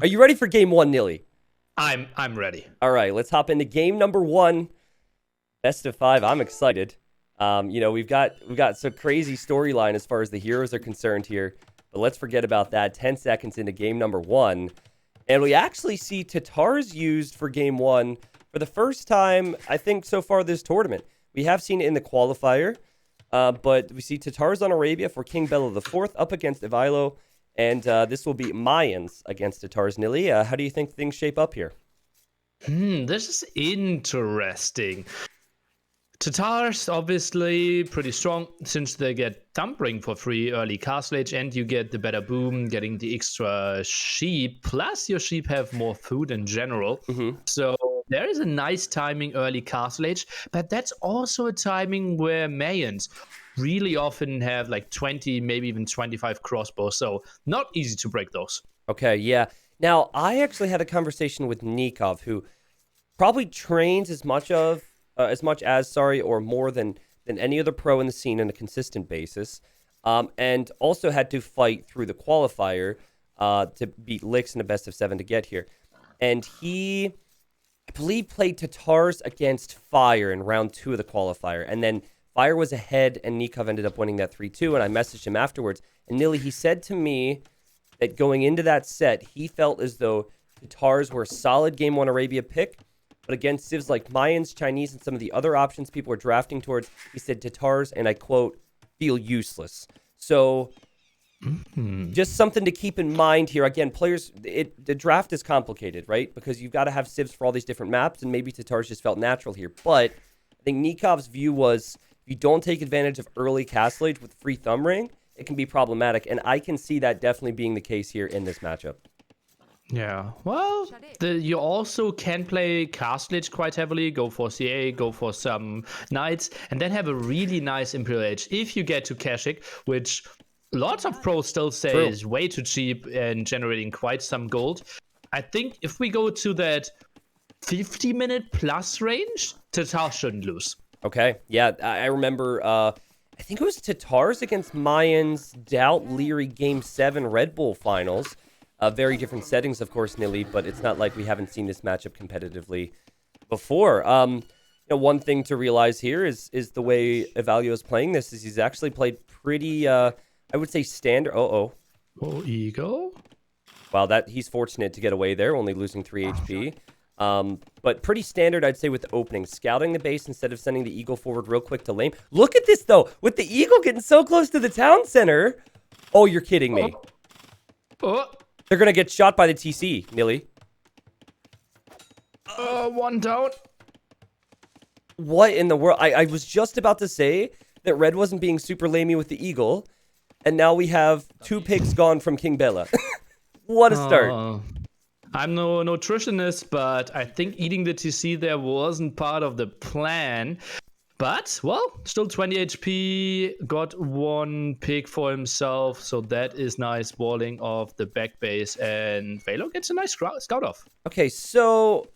Are you ready for game one, Nilly? I'm ready. All right, let's hop into game number one. Best of 5. I'm excited. We've got some crazy storyline as far as the heroes are concerned here. But let's forget about that. 10 seconds into game number one. And we actually see Tatars used for game one for the first time, I think, so far this tournament. We have seen it in the qualifier, but we see Tatars on Arabia for King Bela IV up against Ivaylo. And this will be Mayans against Tatars. Nilly, how do you think things shape up here? This is interesting. Tatars obviously pretty strong since they get Dump Ring for free early castle age, and you get the better boom, getting the extra sheep. Plus, your sheep have more food in general. So there is a nice timing early castle age, but that's also a timing where Mayans really often have like 20, maybe even 25 crossbows. So not easy to break those. Okay, yeah. Now, I actually had a conversation with Nikov, who probably trains as much as, or more than any other pro in the scene on a consistent basis, and also had to fight through the qualifier to beat Licks in a best of 7 to get here. And he, I believe, played Tatars against Fire in round 2 of the qualifier, and then Fire was ahead, and Nikov ended up winning that 3-2, and I messaged him afterwards. And Nilly, he said to me that going into that set, he felt as though Tatars were a solid Game 1 Arabia pick, but against civs like Mayans, Chinese, and some of the other options people are drafting towards, he said Tatars, and I quote, feel useless. So just something to keep in mind here. Again, players, the draft is complicated, right? Because you've got to have civs for all these different maps, and maybe Tatars just felt natural here. But I think Nikov's view was, if you don't take advantage of early castle age with free thumb ring, it can be problematic, and I can see that definitely being the case here in this matchup. Yeah, well, you also can play Castle Age quite heavily, go for CA, go for some Knights, and then have a really nice Imperial Age if you get to Kashik, which lots of pros still say is way too cheap and generating quite some gold. I think if we go to that 50-minute plus range, Tatar shouldn't lose. Okay, yeah, I remember, I think it was Tatars against Mayans, Doubt, Leary, Game 7 Red Bull Finals. Very different settings, of course, Nilly, but it's not like we haven't seen this matchup competitively before. One thing to realize here is the way Ivaylo is playing this is he's actually played pretty, I would say, standard. Oh, Ego? Wow, he's fortunate to get away there, only losing 3 HP. But pretty standard, I'd say, with the opening. Scouting the base instead of sending the Eagle forward real quick to lane. Look at this, though. With the Eagle getting so close to the town center. Oh, you're kidding me. They're going to get shot by the TC, Nilly. One down. What in the world? I was just about to say that Red wasn't being super lamey with the Eagle, and now we have 2 picks gone from King Bela. What a start. I'm no nutritionist, but I think eating the TC there wasn't part of the plan. But, well, still 20 HP, got 1 pick for himself, so that is nice walling of the back base, and Ivaylo gets a nice scout off. Okay, so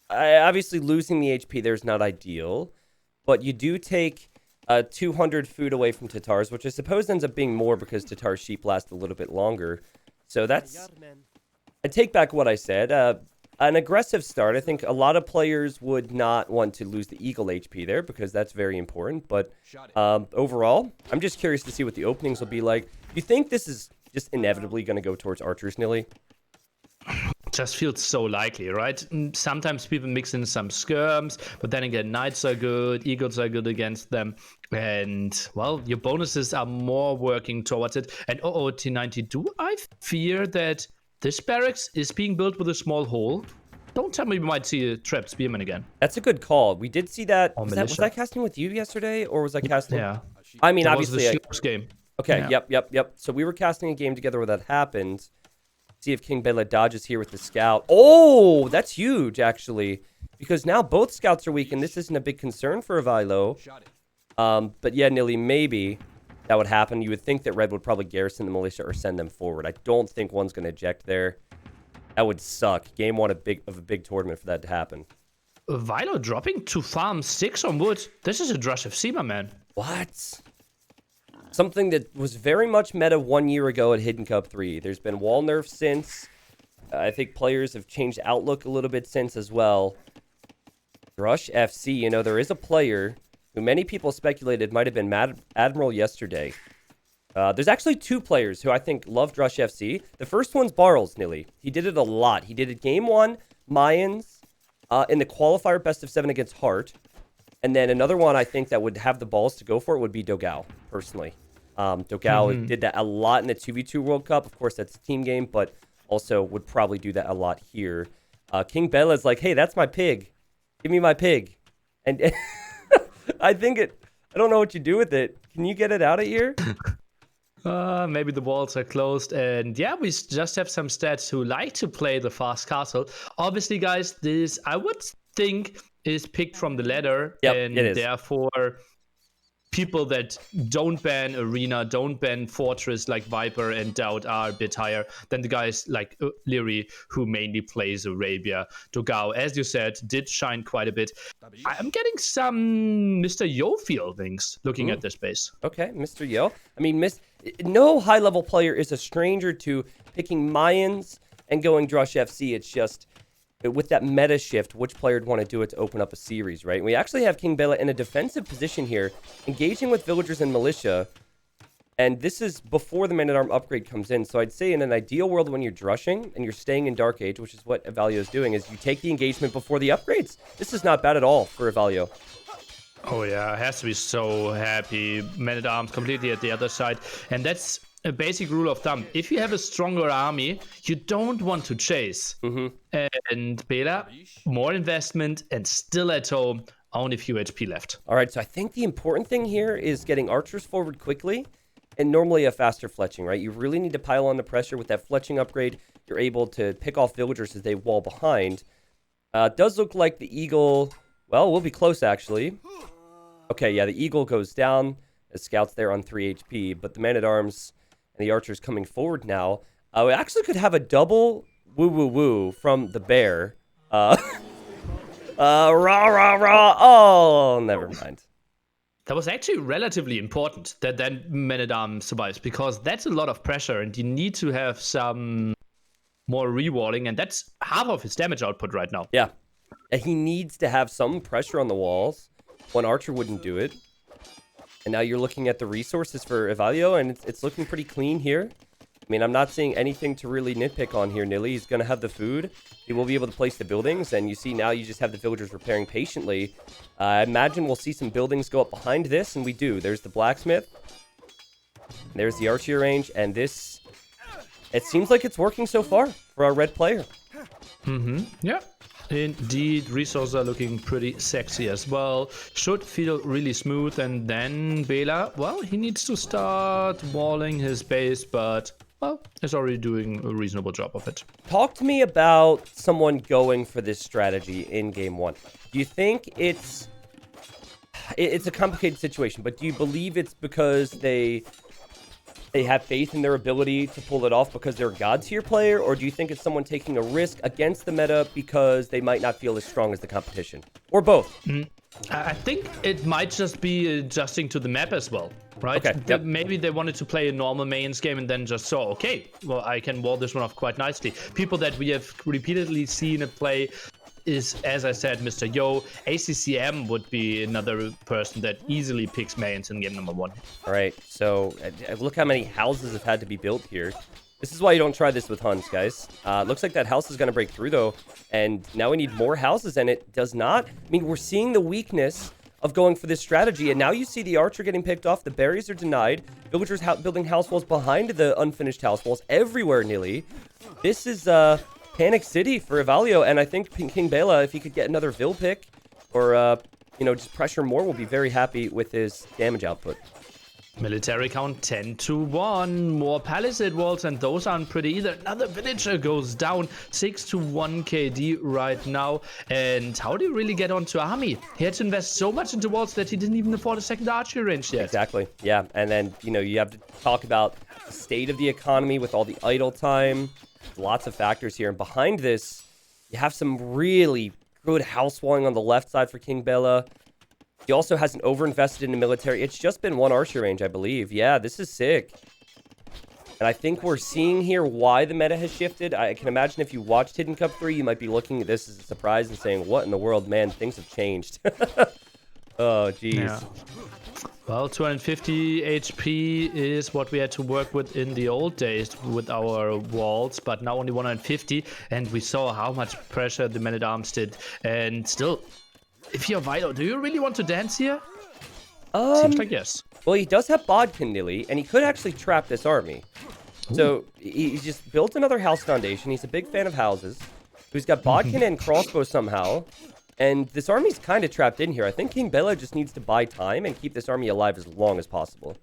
obviously losing the HP there is not ideal, but you do take 200 food away from Tatars, which I suppose ends up being more because Tatar's sheep last a little bit longer. So that's... I take back what I said. An aggressive start. I think a lot of players would not want to lose the Eagle HP there because that's very important. But overall, I'm just curious to see what the openings will be like. You think this is just inevitably going to go towards archers, Nilly? Just feels so likely, right? Sometimes people mix in some skirms, but then again, Knights are good, Eagles are good against them. And, well, your bonuses are more working towards it. And T90, do I fear that this barracks is being built with a small hole? Don't tell me we might see a trap spearman again. That's a good call. We did see that. Was I casting with you yesterday, or was I casting? Yeah. I mean, that obviously. Was the game. Okay. Yeah. Yep. So we were casting a game together where that happened. See if King Bela dodges here with the scout. Oh, that's huge, actually, because now both scouts are weak, and this isn't a big concern for Ivaylo. But yeah, Nilly, maybe that would happen. You would think that Red would probably garrison the militia or send them forward. I don't think one's going to eject there. That would suck. Game 1 of a big tournament for that to happen. Ivaylo dropping to farm 6 on wood. This is a Drush FC, my man. What? Something that was very much meta 1 year ago at Hidden Cup 3. There's been wall nerfs since. I think players have changed outlook a little bit since as well. Drush FC, you know, there is a player who many people speculated might have been Mad Admiral yesterday. There's actually two players who I think love Drush FC. The first one's Barles, Nilly. He did it a lot. He did it game 1, Mayans, in the qualifier best of 7 against Hart. And then another one I think that would have the balls to go for it would be Dogao, personally. Dogao did that a lot in the 2v2 World Cup. Of course, that's a team game, but also would probably do that a lot here. King Bela's like, hey, that's my pig. Give me my pig. And I don't know what you do with it. Can you get it out of here? Maybe the walls are closed, and yeah, we just have some stats who like to play the fast castle. Obviously, guys, this I would think is picked from the ladder, Yep, and it is. therefore people that don't ban arena, don't ban fortress like Viper and Doubt are a bit higher than the guys like Leary who mainly plays Arabia. Dogao, as you said, did shine quite a bit. I'm getting some Mr. Yo feelings looking at this base. Okay, Mr. Yo. I mean, no high-level player is a stranger to picking Mayans and going Drush FC. It's just with that meta shift, which player would want to do it to open up a series, right? And we actually have King Bela in a defensive position here, engaging with villagers and militia. And this is before the Man-at-Arm upgrade comes in. So I'd say in an ideal world when you're drushing and you're staying in Dark Age, which is what Ivaylo is doing, is you take the engagement before the upgrades. This is not bad at all for Ivaylo. Oh yeah, it has to be so happy. Man-at-Arms completely at the other side. And that's a basic rule of thumb. If you have a stronger army, you don't want to chase. And Bela, more investment and still at home, only a few HP left. All right, so I think the important thing here is getting archers forward quickly and normally a faster fletching, right? You really need to pile on the pressure with that fletching upgrade. You're able to pick off villagers as they wall behind. Does look like the Eagle, well, we'll be close actually. Okay, yeah, the Eagle goes down. The Scout's there on 3 HP, but the Man-at-Arms and the Archers coming forward now. We actually could have a double woo-woo-woo from the Bear. Rah, rah, rah. Oh, never mind. That was actually relatively important that then Man-at-Arms survives, because that's a lot of pressure and you need to have some more rewalling, and that's half of his damage output right now. Yeah, and he needs to have some pressure on the walls. One Archer wouldn't do it. And now you're looking at the resources for Ivaylo, and it's looking pretty clean here. I mean, I'm not seeing anything to really nitpick on here, Nilly. He's going to have the food. He will be able to place the buildings, and you see now you just have the villagers repairing patiently. I imagine we'll see some buildings go up behind this, and we do. There's the blacksmith. There's the archery range, and this... It seems like it's working so far for our red player. Yeah. Indeed, resources are looking pretty sexy as well. Should feel really smooth, and then Bela, well, he needs to start walling his base, but, well, he's already doing a reasonable job of it. Talk to me about someone going for this strategy in game 1. Do you think it's a complicated situation, but do you believe it's because they have faith in their ability to pull it off because they're a god-tier player, or do you think it's someone taking a risk against the meta because they might not feel as strong as the competition? Or both? I think it might just be adjusting to the map as well, right? Okay, yep. Maybe they wanted to play a normal mains game and then just saw, okay, well, I can wall this one off quite nicely. People that we have repeatedly seen it play is, as I said, Mr. Yo. ACCM would be another person that easily picks mains in game number 1. All right, so look how many houses have had to be built here. This is why you don't try this with Huns, guys. Looks like that house is going to break through, though, and now we need more houses, and it does not. I mean, we're seeing the weakness of going for this strategy, and now you see the archer getting picked off. The berries are denied. Villagers building house walls behind the unfinished house walls everywhere, Nilly. This is Panic City for Ivaylo, and I think King Bela, if he could get another Vil pick or, just pressure more, will be very happy with his damage output. Military count 10-1. More palisade walls, and those aren't pretty either. Another villager goes down. 6-1 KD right now. And how do you really get onto army? He had to invest so much into walls that he didn't even afford a second archery range yet. Exactly. Yeah. And then, you have to talk about the state of the economy with all the idle time. Lots of factors here. And behind this, you have some really good house walling on the left side for King Bela. He also hasn't overinvested in the military. It's just been one archer range, I believe. Yeah, this is sick. And I think we're seeing here why the meta has shifted. I can imagine if you watched Hidden Cup 3, you might be looking at this as a surprise and saying, what in the world, man, things have changed. Oh, Yeah. geez. Well, 250 HP is what we had to work with in the old days with our walls, but now only 150, and we saw how much pressure the men-at-arms did. And still, if you're Ivaylo, do you really want to dance here? Seems like yes. Well, he does have Bodkin Nilly, and he could actually trap this army. So he's just built another house foundation. He's a big fan of houses. He's got Bodkin and crossbow somehow. And this army's kind of trapped in here. I think King Bela just needs to buy time and keep this army alive as long as possible.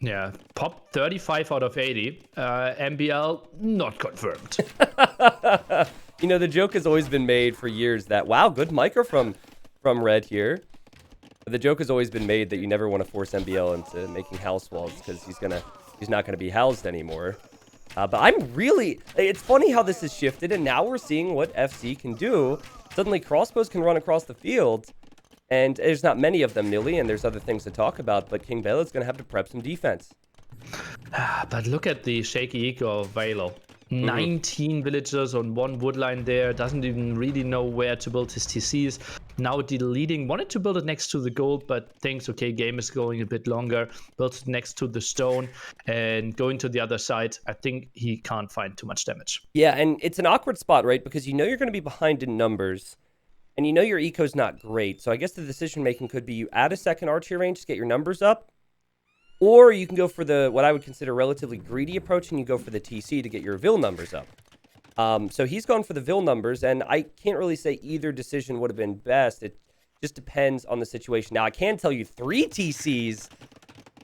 Yeah, pop 35 out of 80. MBL, not confirmed. You know, the joke has always been made for years that, wow, good micro from Red here. The joke has always been made that you never want to force MBL into making house walls because he's not gonna be housed anymore. But it's funny how this has shifted, and now we're seeing what FC can do. Suddenly crossbows can run across the field, and there's not many of them, Nilly, and there's other things to talk about, but King Bela's gonna have to prep some defense. But look at the shaky eco of Ivaylo. 19 villagers on one wood line there, doesn't even really know where to build his TCs. Now deleting, wanted to build it next to the gold, but thinks, okay, game is going a bit longer. Built it next to the stone, and going to the other side, I think he can't find too much damage. Yeah, and it's an awkward spot, right? Because you know you're going to be behind in numbers, and you know your eco's not great. So I guess the decision-making could be you add a second archer range to get your numbers up, or you can go for what I would consider relatively greedy approach, and you go for the TC to get your Vil numbers up. So he's gone for the Vil numbers, and I can't really say either decision would have been best. It just depends on the situation. Now, I can tell you 3 TCs,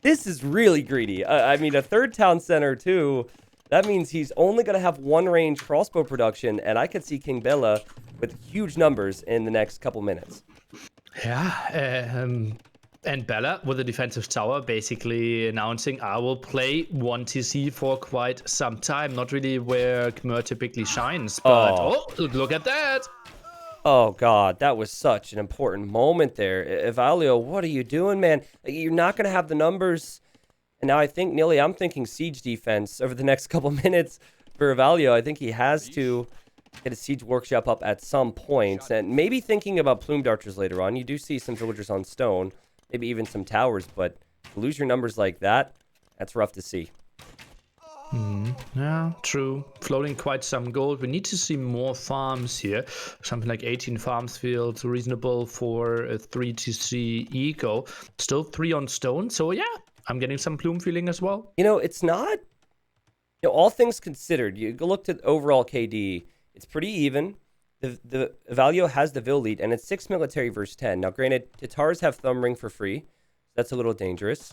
this is really greedy. I mean, a third town center, too. That means he's only going to have 1 range crossbow production, and I could see King Bela with huge numbers in the next couple minutes. Yeah, and Bela with a defensive tower basically announcing, I will play 1 TC for quite some time. Not really where Khmer typically shines, but look at that. Oh, God, that was such an important moment there. Ivaylo, what are you doing, man? You're not going to have the numbers. And now I think, Nilly, I'm thinking siege defense over the next couple minutes for Ivaylo. I think he has to get a siege workshop up at some point. And maybe thinking about plumed archers later on. You do see some villagers on stone. Maybe even some towers, but to lose your numbers like that, that's rough to see. Yeah, true. Floating quite some gold. We need to see more farms here. Something like 18 farms feels reasonable for a 3 TC eco. Still 3 on stone, so yeah, I'm getting some plume feeling as well. You know, it's not, all things considered, you go look at overall KD, it's pretty even. The Ivaylo has the Vil lead, and it's 6 military versus 10. Now, granted, Tatars have Thumb Ring for free. That's a little dangerous.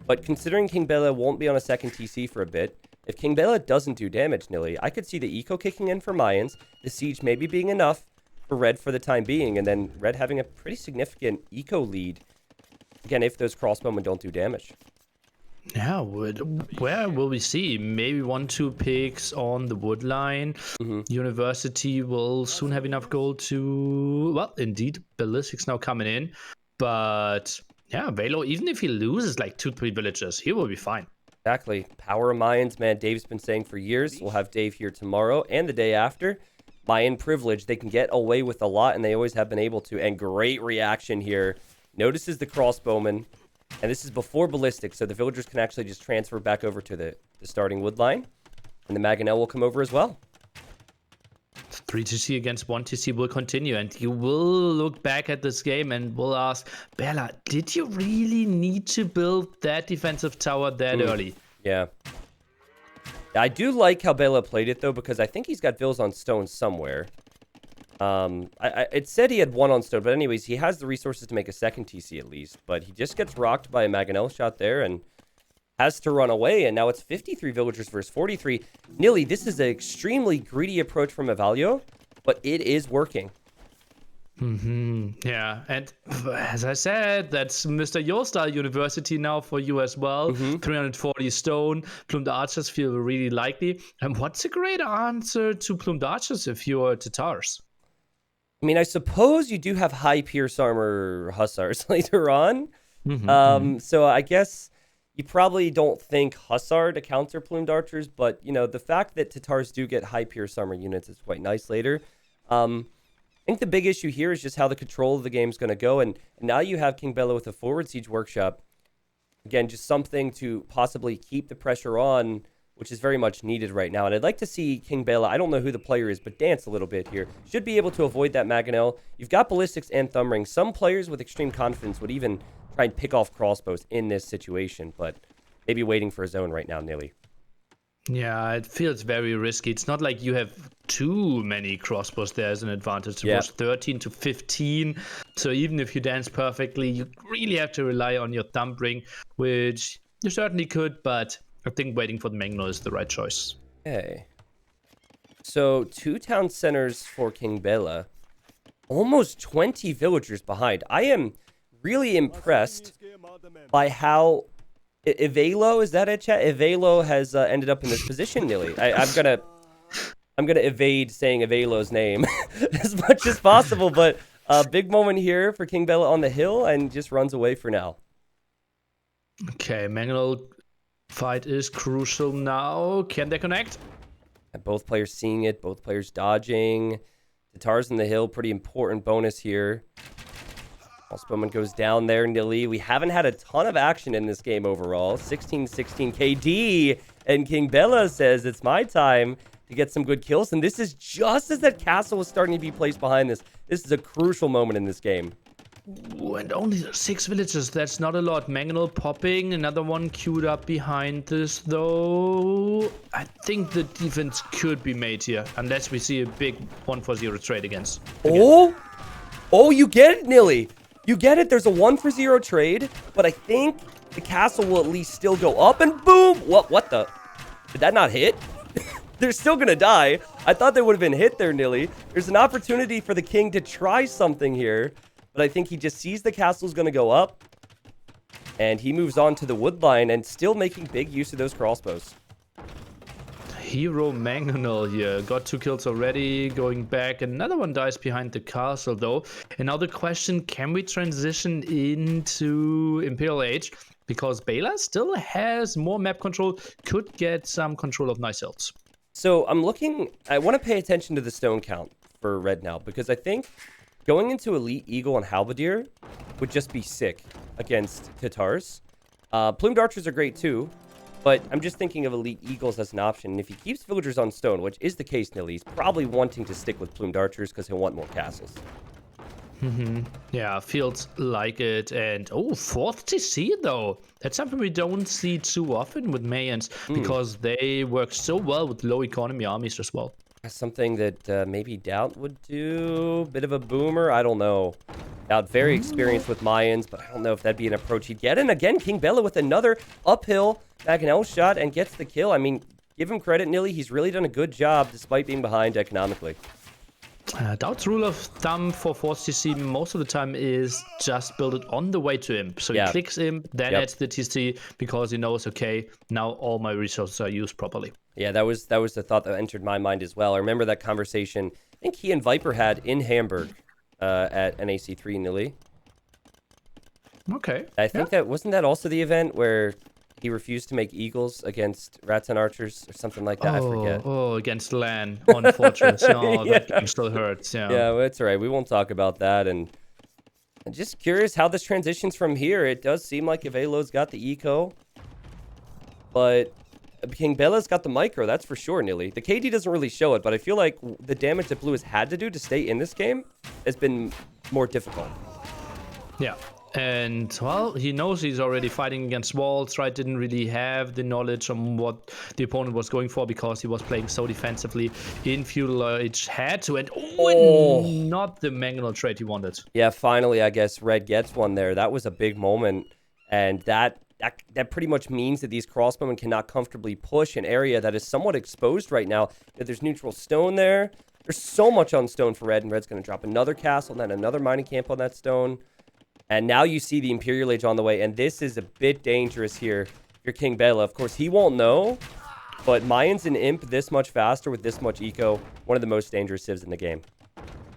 But considering King Bela won't be on a second TC for a bit, if King Bela doesn't do damage, Nilly, I could see the eco kicking in for Mayans, the siege maybe being enough for Red for the time being, and then Red having a pretty significant eco lead. Again, if those crossbowmen don't do damage. Yeah, where will we see? Maybe 1-2 picks on the wood line. University will soon have enough gold to, well, indeed, ballistics now coming in. But yeah, Ivaylo, even if he loses like 2-3 villagers, he will be fine. Exactly. Power of Mayans, man. Dave's been saying for years. We'll have Dave here tomorrow and the day after. Mayan privilege. They can get away with a lot, and they always have been able to. And great reaction here. Notices the crossbowman. And this is before ballistics, so the villagers can actually just transfer back over to the starting wood line. And the Mangonel will come over as well. 3 TC against 1 TC will continue, and you will look back at this game and will ask, Bela, did you really need to build that defensive tower that early? Yeah. I do like how Bela played it, though, because I think he's got Vils on stone somewhere. It said he had 1 on stone, but anyways, he has the resources to make a second TC at least. But he just gets rocked by a Mangonel shot there and has to run away. And now it's 53 villagers versus 43. Nilly, this is an extremely greedy approach from Ivaylo, but it is working. Yeah, and as I said, that's Mr. Your-Style University now for you as well. 340 stone. Plumed archers feel really likely. And what's a great answer to plumed archers if you're Tatars? I mean, I suppose you do have high pierce armor hussars later on. So I guess You probably don't think Hussar to counter Plumed Archers, but, the fact that Tatars do get high Pierce Armor units is quite nice later. I think the big issue here is just how the control of the game is going to go, and now you have King Bela with a forward siege workshop. Again, just something to possibly keep the pressure on, which is very much needed right now. And I'd like to see King Bela, I don't know who the player is, but dance a little bit here. Should be able to avoid that Mangonel. You've got Ballistics and Thumb Ring. Some players with extreme confidence would even try and pick off crossbows in this situation, but maybe waiting for a zone right now, Nilly. Yeah, it feels very risky. It's not like you have too many crossbows there as an advantage. It was 13 to 15. So even if you dance perfectly, you really have to rely on your thumb ring, which you certainly could, but I think waiting for the Mangonel is the right choice. Okay. So 2 town centers for King Bela. Almost 20 villagers behind. I am really impressed by how Ivaylo, is that it, chat? Ivaylo has ended up in this position, Nilly. I'm gonna evade saying Ivaylo's name as much as possible, but big moment here for King Bela on the hill, and just runs away for now. Okay, Mangonel fight is crucial now. Can they connect? And both players seeing it, both players dodging. Tatars on the hill, pretty important bonus here. Crossbowman goes down there, Nilly. We haven't had a ton of action in this game overall. 16-16 KD, and King Bela says it's my time to get some good kills. And this is just as that castle was starting to be placed behind this. This is a crucial moment in this game. Ooh, and only 6 villages. That's not a lot. Mangonel popping. Another one queued up behind this, though. I think the defense could be made here, unless we see a big 1-for-0 trade against. Oh, you get it, Nilly. You get it. There's a 1-for-0 trade, but I think the castle will at least still go up, and boom. What the? Did that not hit? They're still going to die. I thought they would have been hit there, Nilly. There's an opportunity for the king to try something here, but I think he just sees the castle's going to go up, and he moves on to the wood line and still making big use of those crossbows. Hero Mangonel here. Got 2 kills already. Going back. Another one dies behind the castle, though. And now the question, can we transition into Imperial Age? Because Bela still has more map control. Could get some control of nice hills. So I want to pay attention to the stone count for red now, because I think going into Elite Eagle and Halberdier would just be sick against Tatars. Plumed Archers are great too, but I'm just thinking of Elite Eagles as an option. And if he keeps villagers on stone, which is the case, Nilly, he's probably wanting to stick with Plumed Archers because he'll want more castles. Yeah, feels like it. And fourth TC though. That's something we don't see too often with Mayans, because they work so well with low economy armies as well. That's something that maybe Doubt would do. Bit of a boomer, I don't know. Doubt very experienced with Mayans, but I don't know if that'd be an approach he'd get. And again, King Bela with another uphill Mangonel shot and gets the kill. I mean, give him credit, Nilly. He's really done a good job despite being behind economically. Doubt's rule of thumb for 4th TC most of the time is just build it on the way to Imp. So he clicks Imp, then adds the TC, because he knows, okay, now all my resources are used properly. Yeah, that was the thought that entered my mind as well. I remember that conversation I think he and Viper had in Hamburg at NAC3, Nilly. Okay. I think wasn't that also the event where he refused to make eagles against rats and archers or something like that. I forget. Against Lan on Fortress. That game still hurts. Yeah, well, it's all right. We won't talk about that. And I'm just curious how this transitions from here. It does seem like Ivaylo's got the eco, but King Bela's got the micro. That's for sure, Nilly. The KD doesn't really show it, but I feel like the damage that Blue has had to do to stay in this game has been more difficult. Yeah. And, well, he knows he's already fighting against walls, right? Didn't really have the knowledge on what the opponent was going for because he was playing so defensively in Feudal Age. Had to, and not the Mangonel trade he wanted. Yeah, finally, I guess Red gets one there. That was a big moment, and that pretty much means that these crossbowmen cannot comfortably push an area that is somewhat exposed right now. There's neutral stone there. There's so much on stone for Red, and Red's going to drop another castle, and then another mining camp on that stone. And now you see the Imperial Age on the way, and this is a bit dangerous here. Your King Bela, of course, he won't know, but Mayans and Imp this much faster with this much eco, one of the most dangerous civs in the game.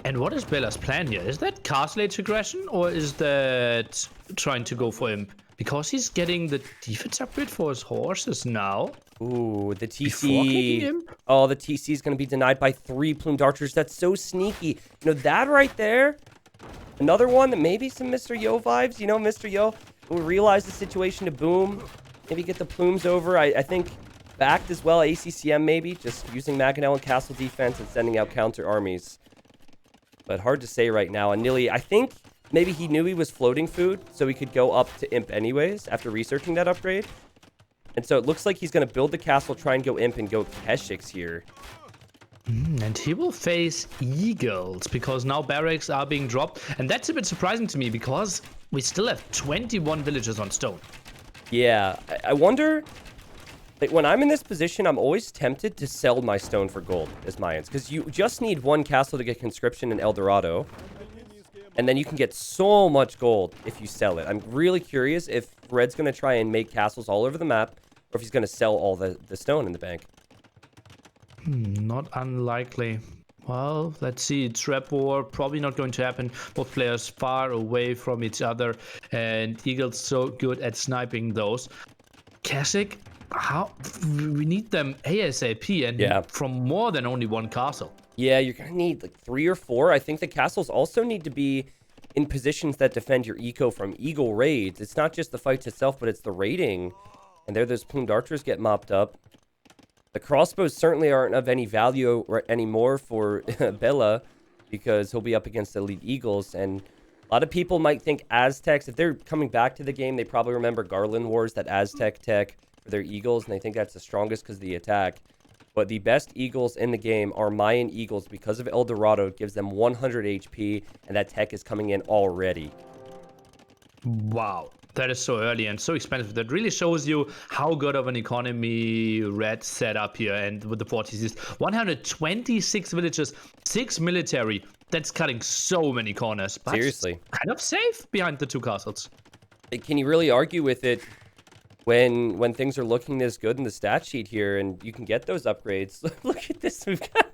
And what is Bela's plan here? Is that Castle Age aggression, or is that trying to go for Imp? because he's getting the defense upgrade for his horses now. Ooh, the Before clicking TC. him? Oh, the TC is going to be denied by 3 plumed archers. That's so sneaky. You know, that right there. Another one that maybe some Mr. Yo vibes. You know, Mr. Yo will realize the situation to boom. Maybe get the plumes over. I think backed as well. ACCM maybe. Just using Maganel and castle defense and sending out counter armies. But hard to say right now. And Nilly, I think maybe he knew he was floating food, so he could go up to Imp anyways after researching that upgrade. And so it looks like he's going to build the castle, try and go Imp, and go Keshix here. And he will face Eagles, because now barracks are being dropped. And that's a bit surprising to me, because we still have 21 villagers on stone. Yeah, I wonder... Like, when I'm in this position, I'm always tempted to sell my stone for gold as Mayans. Because you just need one castle to get conscription in El Dorado. And then you can get so much gold if you sell it. I'm really curious if Red's going to try and make castles all over the map, or if he's going to sell all the stone in the bank. Not unlikely. Well, let's see. Trap war probably not going to happen. Both players far away from each other, and Eagles so good at sniping those. Kasich, how we need them ASAP, and from more than only one castle. Yeah, you're going to need like 3 or 4. I think the castles also need to be in positions that defend your eco from eagle raids. It's not just the fights itself, but it's the raiding. And there those plumed archers get mopped up. The crossbows certainly aren't of any value anymore for Bela, because he'll be up against elite eagles. And a lot of people might think Aztecs, if they're coming back to the game, they probably remember Garland Wars, that Aztec tech for their eagles, and they think that's the strongest because of the attack. But the best eagles in the game are Mayan eagles because of El Dorado. It gives them 100 HP, and that tech is coming in already. Wow, that is so early and so expensive. That really shows you how good of an economy Red set up here. And with the 40s, 126 villages, 6 military. That's cutting so many corners. But Seriously. kind of safe behind the 2 castles. Can you really argue with it when things are looking this good in the stat sheet here, and you can get those upgrades? Look at this. We've got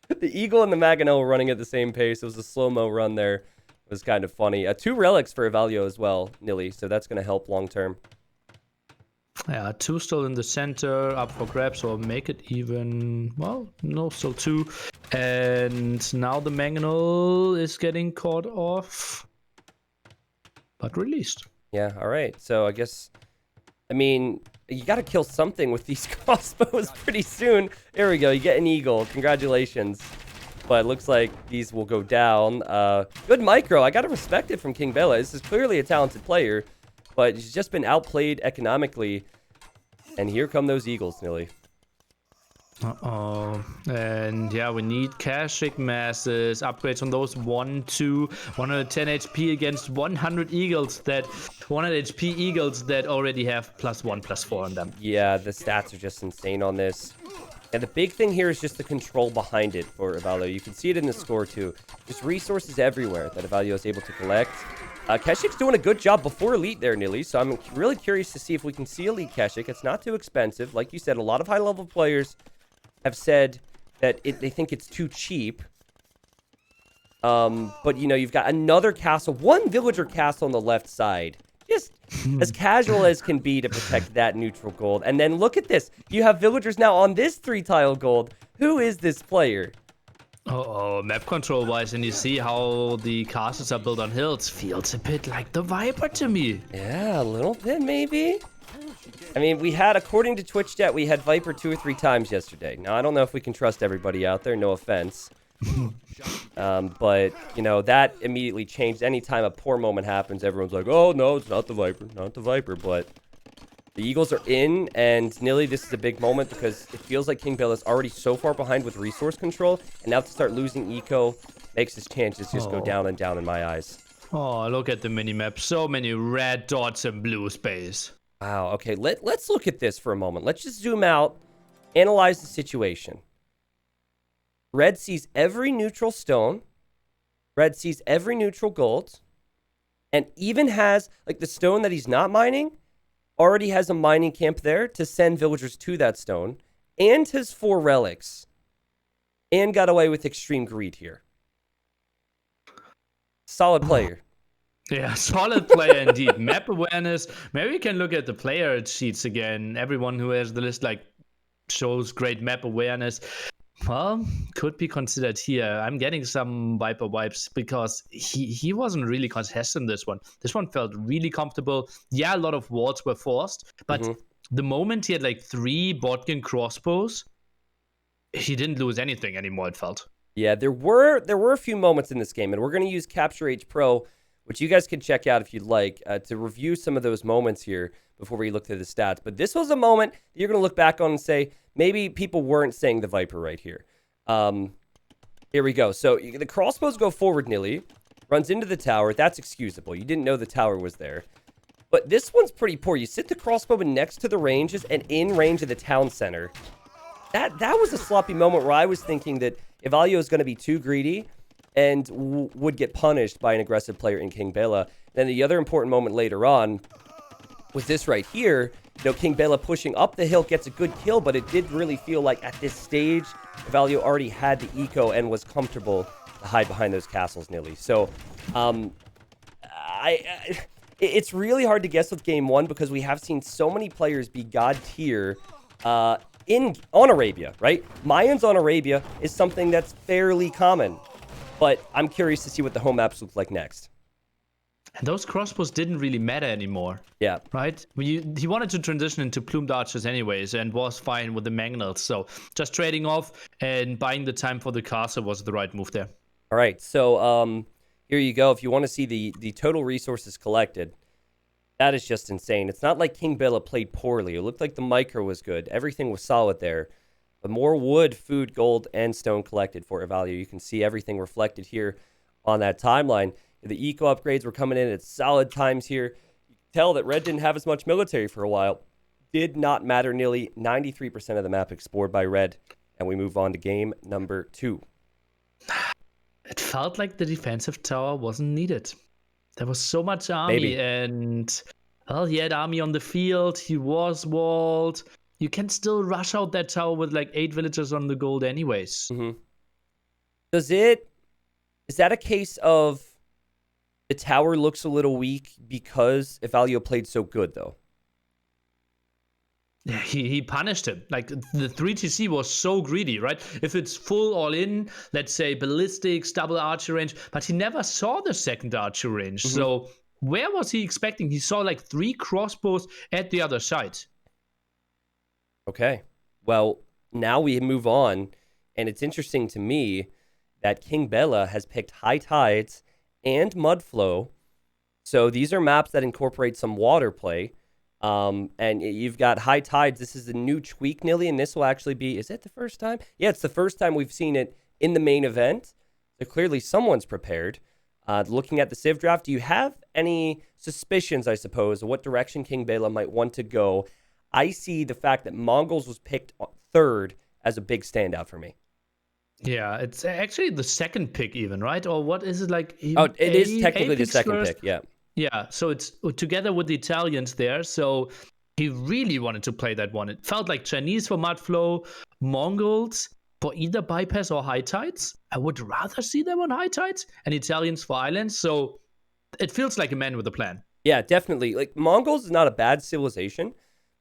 the Eagle and the Maganel running at the same pace. It was a slow-mo run there. It was kind of funny. 2 relics for Ivaylo as well, Nilly, so that's going to help long-term. Yeah, 2 still in the center, up for grabs, or make it even, well, no, still 2. And now the Maganel is getting caught off, but released. Yeah, all right. So I guess... I mean, you got to kill something with these crossbows pretty soon. There we go. You get an eagle. Congratulations. But it looks like these will go down. Good micro. I got to respect it from King Bela. This is clearly a talented player, but he's just been outplayed economically. And here come those eagles, Nilly. Uh-oh. And yeah, we need Kasich masses, upgrades on those 1, 2, 110 HP against 100 eagles that 100 HP eagles that already have +1, +4 on them. Yeah, the stats are just insane on this. And the big thing here is just the control behind it for Ivaylo. You can see it in the score too. Just resources everywhere that Ivaylo is able to collect. Keshik's doing a good job before Elite there, Nilly. So I'm really curious to see if we can see Elite Keshik. It's not too expensive. Like you said, a lot of high-level players have said that they think it's too cheap. But, you know, you've got another castle. 1 villager castle on the left side. Just as casual as can be to protect that neutral gold. And then look at this. You have villagers now on this 3-tile gold. Who is this player? Oh, map control wise, and you see how the castles are built on hills. Feels a bit like the Viper to me. Yeah, a little bit maybe. I mean, we had, according to Twitch chat, we had Viper 2 or 3 times yesterday. Now, I don't know if we can trust everybody out there, no offense. But, you know, that immediately changed. Anytime a poor moment happens, everyone's like, oh, no, it's not the Viper, not the Viper. But the Eagles are in, and Nilly, this is a big moment because it feels like King Bela is already so far behind with resource control, and now to start losing eco makes his chances just go down and down in my eyes. Oh, look at the minimap. So many red dots and blue space. Wow, okay, let's look at this for a moment. Let's just zoom out, analyze the situation. Red sees every neutral stone. Red sees every neutral gold. And even has, like, the stone that he's not mining, already has a mining camp there to send villagers to that stone. And his 4 relics. And got away with extreme greed here. Solid player. Yeah, solid player indeed. Map awareness. Maybe we can look at the player sheets again. Everyone who has the list like shows great map awareness. Well, could be considered here. I'm getting some Viper vibes because he wasn't really contesting this one. This one felt really comfortable. Yeah, a lot of walls were forced, but the moment he had like 3 Botkin crossbows, he didn't lose anything anymore, it felt. Yeah, there were a few moments in this game, and we're going to use Capture H Pro, which you guys can check out if you'd like, to review some of those moments here before we look through the stats. But this was a moment that you're going to look back on and say, maybe people weren't saying the Viper right here. Here we go. So the crossbows go forward, Nilly. Runs into the tower. That's excusable. You didn't know the tower was there. But this one's pretty poor. You sit the crossbow next to the ranges and in range of the town center. That was a sloppy moment where I was thinking that Ivaylo is going to be too greedy and would get punished by an aggressive player in King Bela. Then the other important moment later on was this right here. You know, King Bela pushing up the hill gets a good kill, but it did really feel like at this stage, Ivaylo already had the eco and was comfortable to hide behind those castles, Nilly. So, it's really hard to guess with game one because we have seen so many players be god tier on Arabia, right? Mayans on Arabia is something that's fairly common, but I'm curious to see what the home maps look like next. And those crossbows didn't really matter anymore. Yeah. Right? He wanted to transition into plumed archers anyways and was fine with the Mangonels. So just trading off and buying the time for the castle was the right move there. All right. So here you go. If you want to see the total resources collected, that is just insane. It's not like King Bela played poorly. It looked like the micro was good. Everything was solid there. But more wood, food, gold, and stone collected for Ivaylo. You can see everything reflected here on that timeline. The eco upgrades were coming in at solid times here. You can tell that Red didn't have as much military for a while. Did not matter. Nearly 93% of the map explored by Red. And we move on to game number 2. It felt like the defensive tower wasn't needed. There was so much army, and well, he had army on the field. He was walled. You can still rush out that tower with like 8 villagers on the gold anyways. Is that a case of the tower looks a little weak because Ivaylo played so good, though? He punished him. Like, the 3TC was so greedy, right? If it's full all in, let's say ballistics, double archer range, but he never saw the second archer range. So where was he expecting? He saw like 3 crossbows at the other side. Okay. Well, now we move on, and it's interesting to me that King Bela has picked High Tides and Mudflow. So these are maps that incorporate some water play. And you've got High Tides. This is a new tweak, Nilly, and this will actually be, is it the first time? Yeah, it's the first time we've seen it in the main event. So clearly someone's prepared. Looking at the Civ draft, do you have any suspicions, I suppose, of what direction King Bela might want to go? I see the fact that Mongols was picked third as a big standout for me. Yeah, it's actually the second pick even, right? Or what is it like? Oh, it is technically the second pick, yeah. Yeah, so it's together with the Italians there. So he really wanted to play that one. It felt like Chinese for Mudflow, Mongols for either Bypass or High Tides. I would rather see them on High Tides, and Italians for Islands. So it feels like a man with a plan. Yeah, definitely. Like, Mongols is not a bad civilization,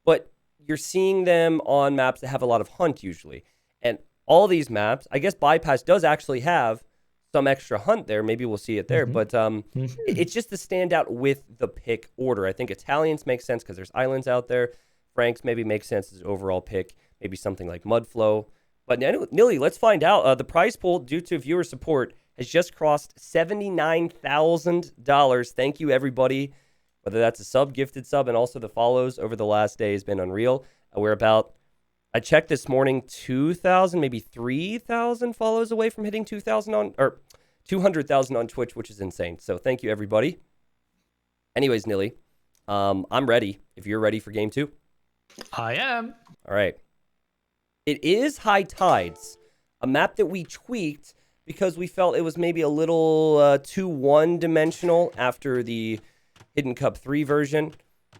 but you're seeing them on maps that have a lot of hunt usually. And all these maps, I guess Bypass does actually have some extra hunt there. Maybe we'll see it there. But it's just the standout with the pick order. I think Italians make sense because there's islands out there. Franks maybe makes sense as an overall pick. Maybe something like Mudflow. But Nilly, let's find out. The prize pool, due to viewer support, has just crossed $79,000. Thank you, everybody. Whether that's a sub, gifted sub, and also the follows over the last day has been unreal. We're about, I checked this morning, 2,000, maybe 3,000 follows away from hitting 2,000 on, or 200,000 on Twitch, which is insane. So thank you, everybody. Anyways, Nilly, I'm ready. If you're ready for game 2. I am. All right. It is High Tides, a map that we tweaked because we felt it was maybe a little too one-dimensional after the Hidden Cup 3 version.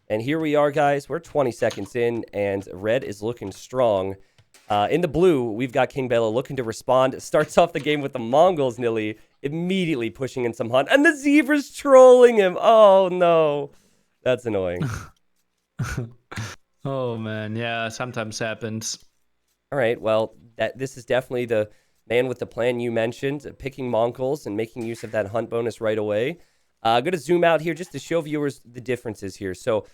And here we are, guys. We're 20 seconds in, and Red is looking strong. In the blue, we've got King Bela looking to respond. Starts off the game with the Mongols, Nilly, immediately pushing in some hunt. And the zebra's trolling him. Oh, no. That's annoying. Oh, man. Yeah, sometimes happens. All right, well, this is definitely the man with the plan you mentioned, picking Mongols and making use of that hunt bonus right away. I'm going to zoom out here just to show viewers the differences here. So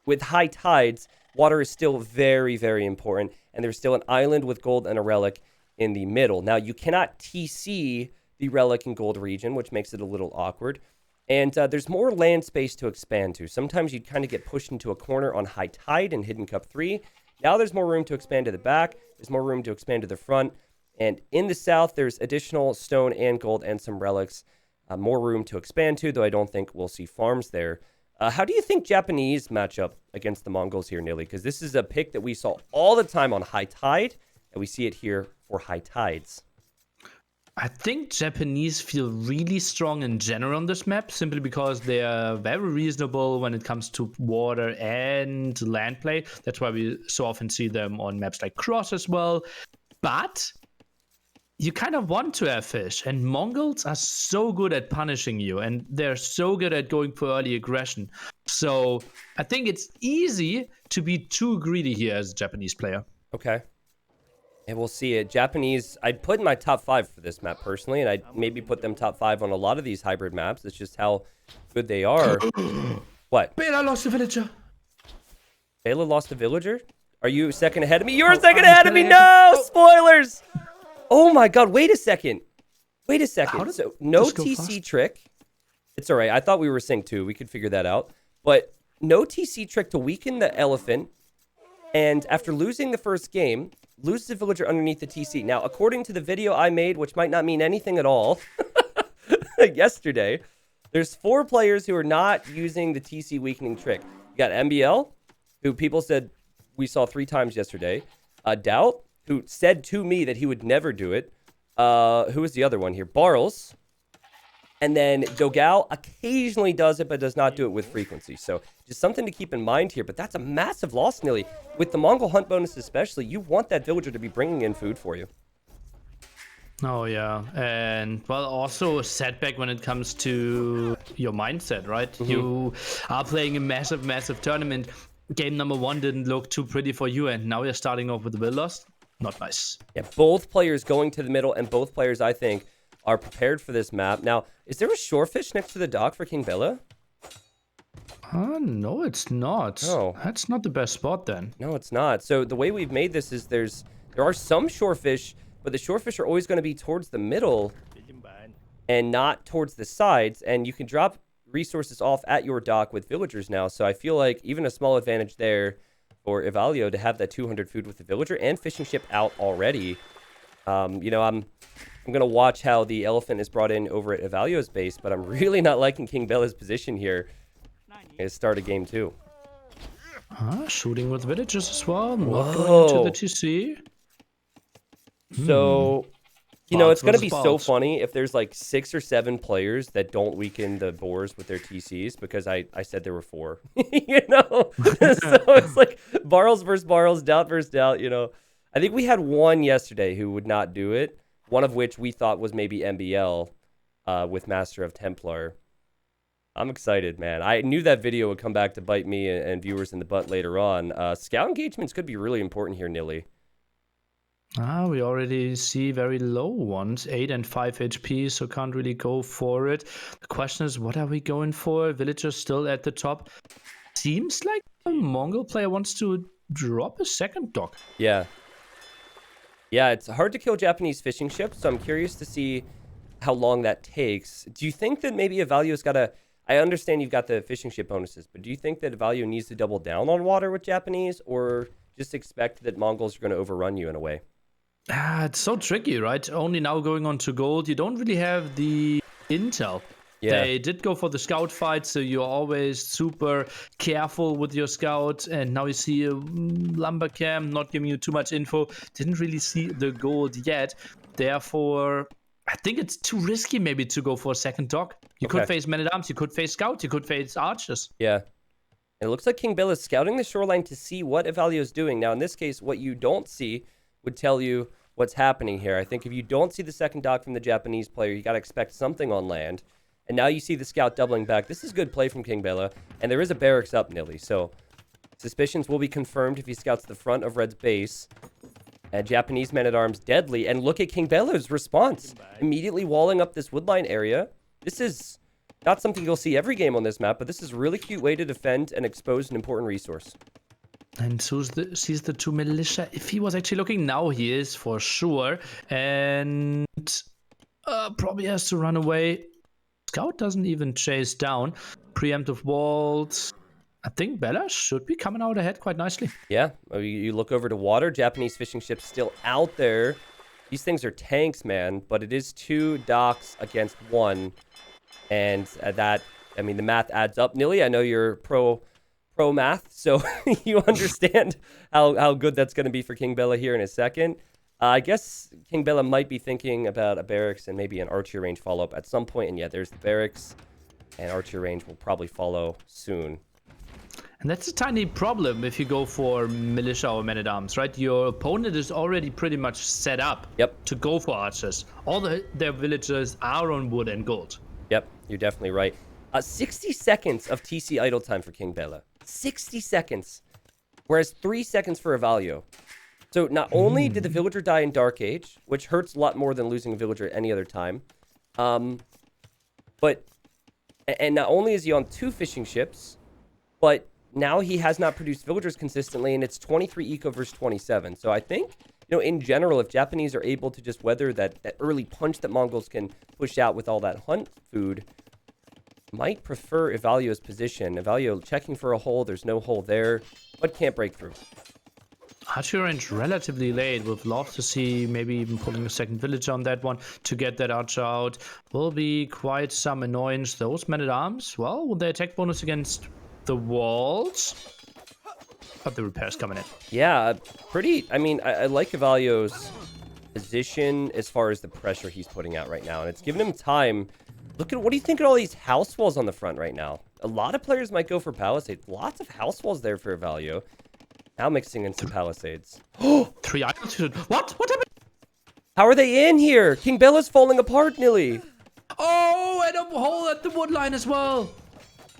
with high tides, water is still very, very important, and there's still an island with gold and a relic in the middle. Now, you cannot TC the relic and gold region, which makes it a little awkward. And there's more land space to expand to. Sometimes you kind of get pushed into a corner on high tide in Hidden Cup 3. Now there's more room to expand to the back. There's more room to expand to the front. And in the south, there's additional stone and gold and some relics. More room to expand to, though I don't think we'll see farms there. How do you think Japanese match up against the Mongols here, Nilly? Because this is a pick that we saw all the time on high tide, and we see it here for high tides. I think Japanese feel really strong in general on this map, simply because they are very reasonable when it comes to water and land play. That's why we so often see them on maps like Cross as well. But you kind of want to have fish, and Mongols are so good at punishing you, and they're so good at going for early aggression. So I think it's easy to be too greedy here as a Japanese player. Okay. And we'll see it. Japanese, I'd put in my top 5 for this map personally, and I'd maybe put them top 5 on a lot of these hybrid maps. It's just how good they are. What? Bela lost a villager. Bela lost a villager? Are you second ahead of me? You're second ahead of me! No! Spoilers! Oh my god, wait a second. Wait a second. So, no TC trick. It's alright. I thought we were synced too. We could figure that out. But no TC trick to weaken the elephant. And after losing the first game, loses the villager underneath the TC. Now, according to the video I made, which might not mean anything at all, yesterday, there's 4 players who are not using the TC weakening trick. You got MBL, who people said we saw 3 times yesterday. Doubt, who said to me that he would never do it. Who is the other one here? Barles. And then Dogal occasionally does it, but does not do it with frequency. So just something to keep in mind here. But that's a massive loss, Nilly. With the Mongol hunt bonus especially, you want that villager to be bringing in food for you. Oh, yeah. And, well, also a setback when it comes to your mindset, right? Mm-hmm. You are playing a massive, massive tournament. Game number 1 didn't look too pretty for you, and now you're starting off with a will loss. Not nice. Yeah, both players going to the middle, and both players, I think, are prepared for this map. Now, is there a shorefish next to the dock for King Bela? No, it's not. Oh. That's not the best spot then. No, it's not. So the way we've made this is there are some shorefish, but the shorefish are always going to be towards the middle and not towards the sides. And you can drop resources off at your dock with villagers now. So I feel like even a small advantage there for Ivaylo to have that 200 food with the villager and fishing ship out already. You know, I'm going to watch how the elephant is brought in over at Ivaylo's base, but I'm really not liking King Bela's position here at start of game 2. Shooting with villagers as well, not going to the TC. So, you know, it's going to be so funny if there's like 6 or 7 players that don't weaken the boars with their TCs, because I said there were 4, you know? So it's like Barles versus Barles, Doubt versus Doubt, you know? I think we had one yesterday who would not do it, one of which we thought was maybe MBL with Master of Templar. I'm excited, man. I knew that video would come back to bite me and viewers in the butt later on. Scout engagements could be really important here, Nilly. We already see very low ones, 8 and 5 HP, so can't really go for it. The question is, what are we going for? Villagers still at the top. Seems like a Mongol player wants to drop a second dock. Yeah. Yeah, it's hard to kill Japanese fishing ships, so I'm curious to see how long that takes. Do you think that maybe Ivaylo's got a... I understand you've got the fishing ship bonuses, but do you think that Ivaylo needs to double down on water with Japanese, or just expect that Mongols are going to overrun you in a way? It's so tricky, right? Only now going on to gold, you don't really have the intel. Yeah. They did go for the scout fight, so you're always super careful with your scout. And now you see a lumber cam not giving you too much info. Didn't really see the gold yet. Therefore, I think it's too risky maybe to go for a second dock. You could face men-at-arms, you could face scout, you could face archers. Yeah. It looks like King Bela is scouting the shoreline to see what Ivaylo is doing. Now, in this case, what you don't see would tell you what's happening here. I think if you don't see the second dock from the Japanese player, you got to expect something on land. And now you see the scout doubling back. This is good play from King Bela. And there is a barracks up, Nilly. So suspicions will be confirmed if he scouts the front of Red's base. Japanese men-at-arms deadly. And look at King Bela's response. Immediately walling up this woodline area. This is not something you'll see every game on this map, but this is a really cute way to defend and expose an important resource. And sees the 2 militia. If he was actually looking, now he is for sure. And probably has to run away. Scout doesn't even chase down. Preemptive walls. I think Bela should be coming out ahead quite nicely. Yeah, you look over to water. Japanese fishing ships still out there. These things are tanks, man, but it is 2 docks against 1. And that, I mean, the math adds up. Nilly, I know you're pro math, so you understand how good that's going to be for King Bela here in a second. I guess King Bela might be thinking about a barracks and maybe an archer range follow-up at some point. And yeah, there's the barracks, and archer range will probably follow soon. And that's a tiny problem if you go for militia or men-at-arms, right? Your opponent is already pretty much set up to go for archers. All their villagers are on wood and gold. Yep, you're definitely right. 60 seconds of TC idle time for King Bela. 60 seconds. Whereas 3 seconds for Ivaylo. So not only did the villager die in Dark Age, which hurts a lot more than losing a villager at any other time, but not only is he on 2 fishing ships, but now he has not produced villagers consistently, and it's 23 eco versus 27. So I think, in general, if Japanese are able to just weather that early punch that Mongols can push out with all that hunt food, might prefer Ivaylo's position. Ivaylo checking for a hole. There's no hole there, but can't break through. Archer range relatively late. Would love to see maybe even pulling a second villager on that one to get that archer out. Will be quite some annoyance. Those men-at-arms, well, with their attack bonus against the walls, but the repairs coming in. Yeah, I mean, I like Ivaylo's position as far as the pressure he's putting out right now, and it's given him time. What do you think of all these house walls on the front right now? A lot of players might go for palisades. Lots of house walls there for Ivaylo. Now mixing in some palisades. 3 altitude. What happened? How are they in here? King Bela's falling apart, Nilly. Oh, and a hole at the wood line as well.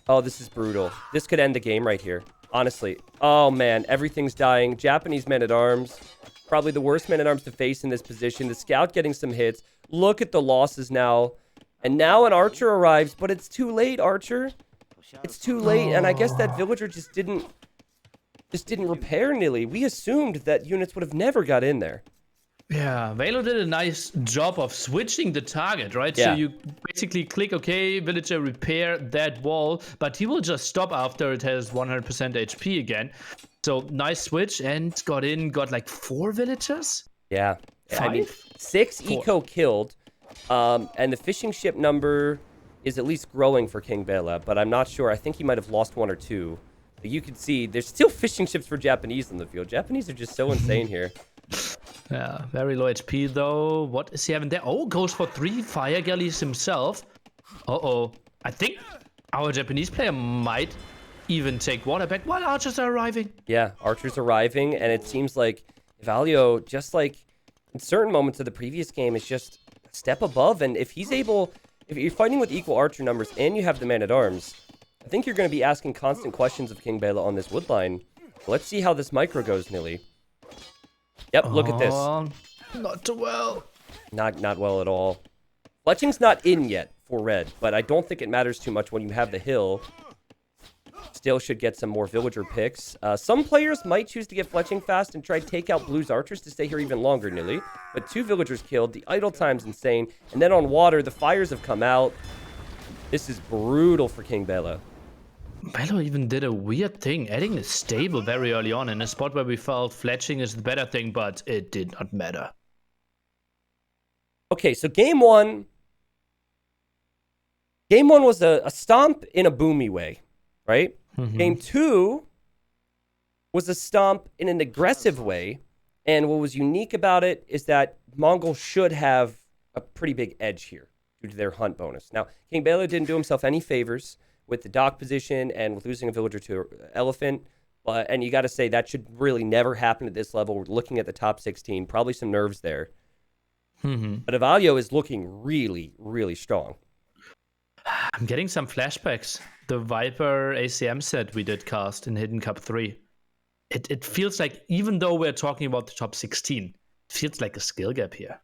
Oh, this is brutal. This could end the game right here. Honestly. Oh, man. Everything's dying. Japanese men-at-arms. Probably the worst men-at-arms to face in this position. The scout getting some hits. Look at the losses now. And now an archer arrives, but it's too late, archer. It's too late, and I guess that villager just didn't repair Nilly. We assumed that units would have never got in there. Yeah, Ivaylo did a nice job of switching the target, right? Yeah. So you basically click, okay, villager, repair that wall, but he will just stop after it has 100% HP again. So nice switch, and got like 4 villagers? Yeah. 5? I mean, 6 4. eco killed, and the fishing ship number is at least growing for King Bela, but I'm not sure. I think he might have lost 1 or 2. But you can see there's still fishing ships for Japanese in the field. Japanese are just so insane here. Yeah, very low HP though. What is he having there? Oh, goes for 3 fire galleys himself. Uh-oh. I think our Japanese player might even take water back while archers are arriving. Yeah, archers arriving, and it seems like Ivaylo, just like in certain moments of the previous game, is just a step above. And if you're fighting with equal archer numbers and you have the man-at-arms, I think you're going to be asking constant questions of King Bela on this wood line. Let's see how this micro goes, Nilly. Yep, look at this. Not too well. Not well at all. Fletching's not in yet for red, but I don't think it matters too much when you have the hill. Still should get some more villager picks. Some players might choose to get fletching fast and try to take out blue's archers to stay here even longer, Nilly. But 2 villagers killed. The idle time's insane. And then on water, the fires have come out. This is brutal for King Bela. Bela even did a weird thing, adding a stable very early on in a spot where we felt fletching is the better thing, but it did not matter. Okay, so game one was a stomp in a boomy way, right? Mm-hmm. Game 2 was a stomp in an aggressive way, and what was unique about it is that Mongols should have a pretty big edge here due to their hunt bonus. Now, King Bela didn't do himself any favors with the dock position and with losing a villager to elephant. And you got to say that should really never happen at this level. We're looking at the top 16, probably some nerves there. But Ivaylo is looking really, really strong. I'm getting some flashbacks. The Viper ACM set we did cast in Hidden Cup 3. It feels like, even though we're talking about the top 16, it feels like a skill gap here.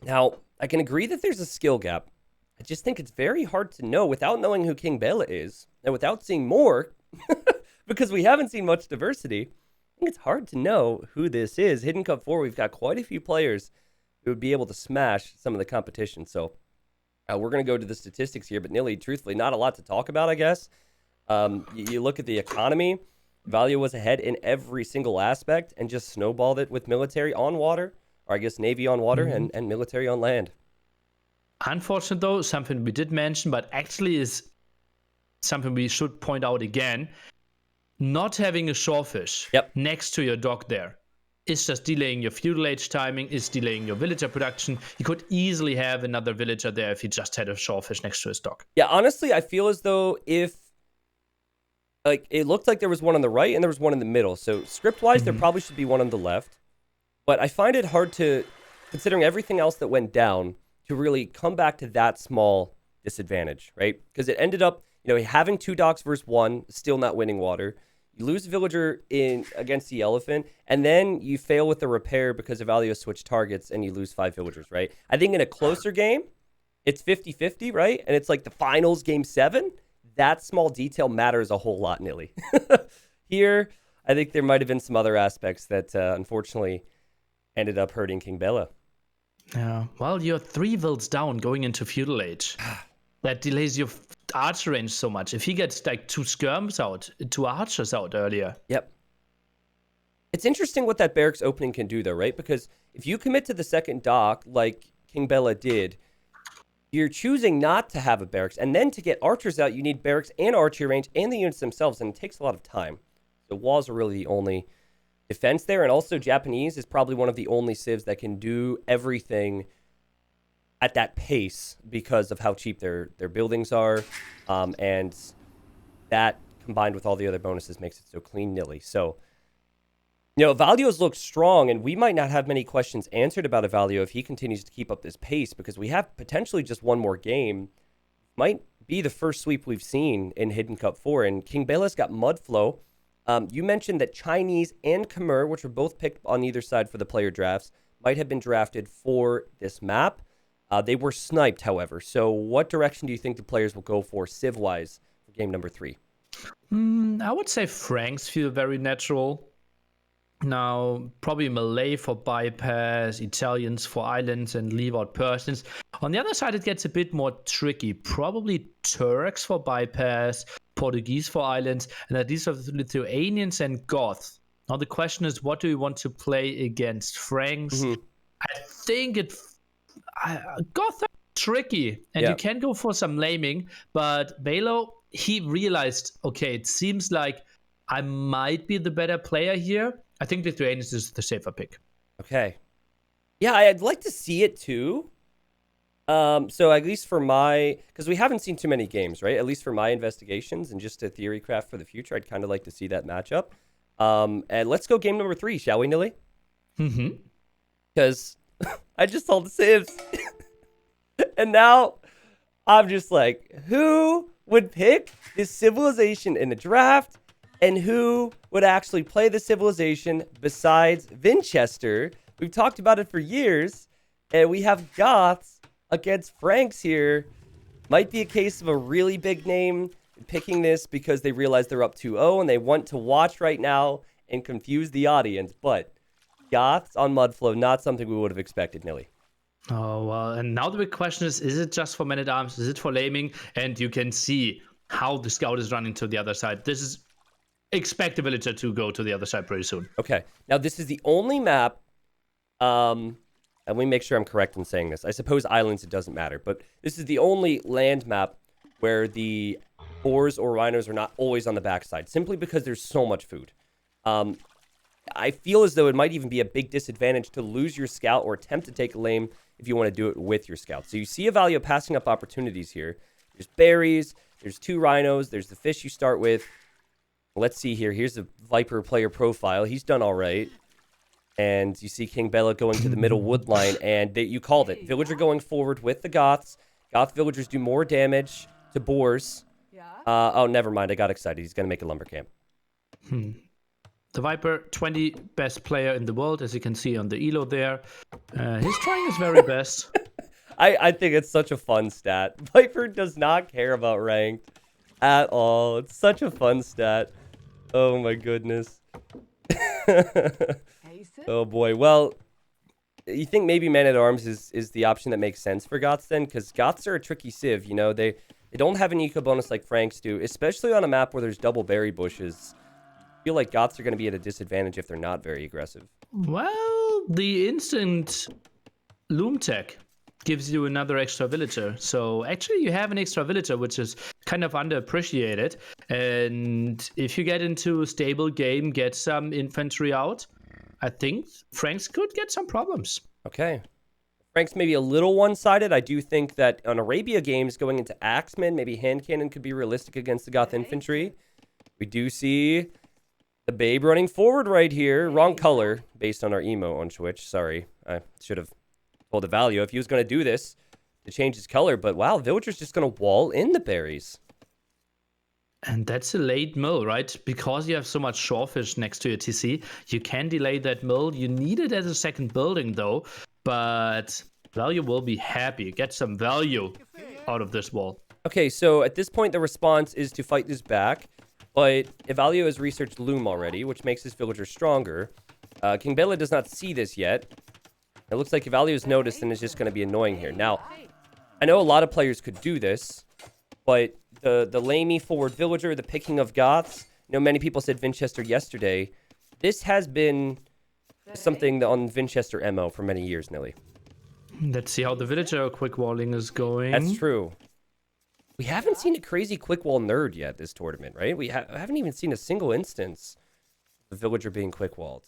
Now, I can agree that there's a skill gap. I just think it's very hard to know without knowing who King Bela is and without seeing more, because we haven't seen much diversity. I think it's hard to know who this is. Hidden Cup 4, we've got quite a few players who would be able to smash some of the competition. So we're going to go to the statistics here, but Nilly, truthfully, not a lot to talk about, I guess. You look at the economy. Ivaylo was ahead in every single aspect and just snowballed it with military on water, or I guess Navy on water and military on land. Unfortunate, though, something we did mention, but actually is something we should point out again. Not having a shorefish next to your dock there is just delaying your feudal age timing, is delaying your villager production. You could easily have another villager there if you just had a shorefish next to his dock. Yeah, honestly, I feel as though if, like, it looked like there was one on the right and there was one in the middle. So script-wise, there probably should be one on the left. But I find it hard to, considering everything else that went down, to really come back to that small disadvantage, right? Because it ended up, having 2 docks versus 1, still not winning water. You lose a villager against the elephant, and then you fail with the repair because Ivaylo switched targets and you lose 5 villagers, right? I think in a closer game, it's 50-50, right? And it's like the finals, game 7. That small detail matters a whole lot, Nilly. Here, I think there might have been some other aspects that unfortunately ended up hurting King Bela. Yeah, well, you're 3 vills down going into feudal age. That delays your archer range so much. If he gets like 2 skirms out, 2 archers out earlier. Yep. It's interesting what that barracks opening can do, though, right? Because if you commit to the second dock, like King Bela did, you're choosing not to have a barracks. And then to get archers out, you need barracks and archery range and the units themselves, and it takes a lot of time. So walls are really the only defense there. And also Japanese is probably one of the only civs that can do everything at that pace because of how cheap their buildings are. And that, combined with all the other bonuses, makes it so clean, Nilly. So, Ivaylo's looked strong, and we might not have many questions answered about Ivaylo if he continues to keep up this pace, because we have potentially just one more game. Might be the first sweep we've seen in Hidden Cup 4, and King Bela's got Mudflow. You mentioned that Chinese and Khmer, which were both picked on either side for the player drafts, might have been drafted for this map. They were sniped, however. So what direction do you think the players will go for civ-wise for game number 3? I would say Franks feel very natural. Now, probably Malay for bypass, Italians for islands, and leave out Persians. On the other side, it gets a bit more tricky. Probably Turks for bypass, Portuguese for islands, and at least of Lithuanians and Goths. Now, the question is, what do we want to play against Franks? I think Goths are tricky, and you can go for some laming, but Bela, he realized, okay, it seems like I might be the better player here. I think Lithuanians is the safer pick. Okay. Yeah, I'd like to see it too. So at least for because we haven't seen too many games, right? At least for my investigations and just a theory craft for the future, I'd kind of like to see that matchup. And let's go game number 3, shall we, Nilly? Because I just told the civs. And now I'm just like, who would pick this civilization in a draft? And who would actually play the civilization besides Vinchester? We've talked about it for years, and we have Goths against Franks here. Might be a case of a really big name picking this because they realize they're up 2-0 and they want to watch right now and confuse the audience. But Goths on Mudflow, not something we would have expected, Nilly. Oh, well, and now the big question is it just for men-at-arms? Is it for laming? And you can see how the scout is running to the other side. This is... Expect a villager to go to the other side pretty soon. Okay. Now, this is the only map, and let me make sure I'm correct in saying this. I suppose islands, it doesn't matter, but this is the only land map where the boars or rhinos are not always on the backside, simply because there's so much food. I feel as though it might even be a big disadvantage to lose your scout or attempt to take a lame if you want to do it with your scout. So you see Ivaylo passing up opportunities here. There's berries. There's 2 rhinos. There's the fish you start with. Let's see here. Here's the Viper player profile. He's done all right. And you see King Bela going to the middle wood line. And you called it. Villager going forward with the Goths. Goth villagers do more damage to boars. Oh, never mind. I got excited. He's going to make a lumber camp. The Viper, 20 best player in the world, as you can see on the elo there. He's trying his very best. I think it's such a fun stat. Viper does not care about ranked at all. It's such a fun stat. Oh my goodness. Oh boy. Well, you think maybe Man-at-Arms is the option that makes sense for Goths then? Because Goths are a tricky civ, you know? They don't have an eco bonus like Franks do, especially on a map where there's double berry bushes. I feel like Goths are going to be at a disadvantage if they're not very aggressive. Well, the instant loom tech gives you another extra villager. So actually you have an extra villager, which is kind of underappreciated. And if you get into a stable game, get some infantry out, I think Franks could get some problems. Okay. Franks maybe a little one-sided. I do think that on Arabia games, going into Axeman, maybe hand cannon could be realistic against the Goth infantry. We do see the Babe running forward right here. Wrong color based on our emo on Twitch. Sorry. I should have told Ivaylo if he was going to do this to change his color. But wow, Villager's just going to wall in the berries. And that's a late mill, right? Because you have so much shorefish next to your TC, you can delay that mill. You need it as a second building, though. But value will be happy. Get some value out of this wall. Okay, so at this point, the response is to fight this back. But Ivaylo has researched Loom already, which makes his villager stronger. King Bela does not see this yet. It looks like Ivaylo has noticed and is just going to be annoying here. Now, I know a lot of players could do this, but the lamey forward villager, the picking of Goths, you know, many people said Winchester yesterday. This has been something on Winchester MO for many years, Nilly. Let's see how the villager quick walling is going. That's true. We haven't seen a crazy quick wall nerd yet this tournament, right? We haven't even seen a single instance of the villager being quick walled.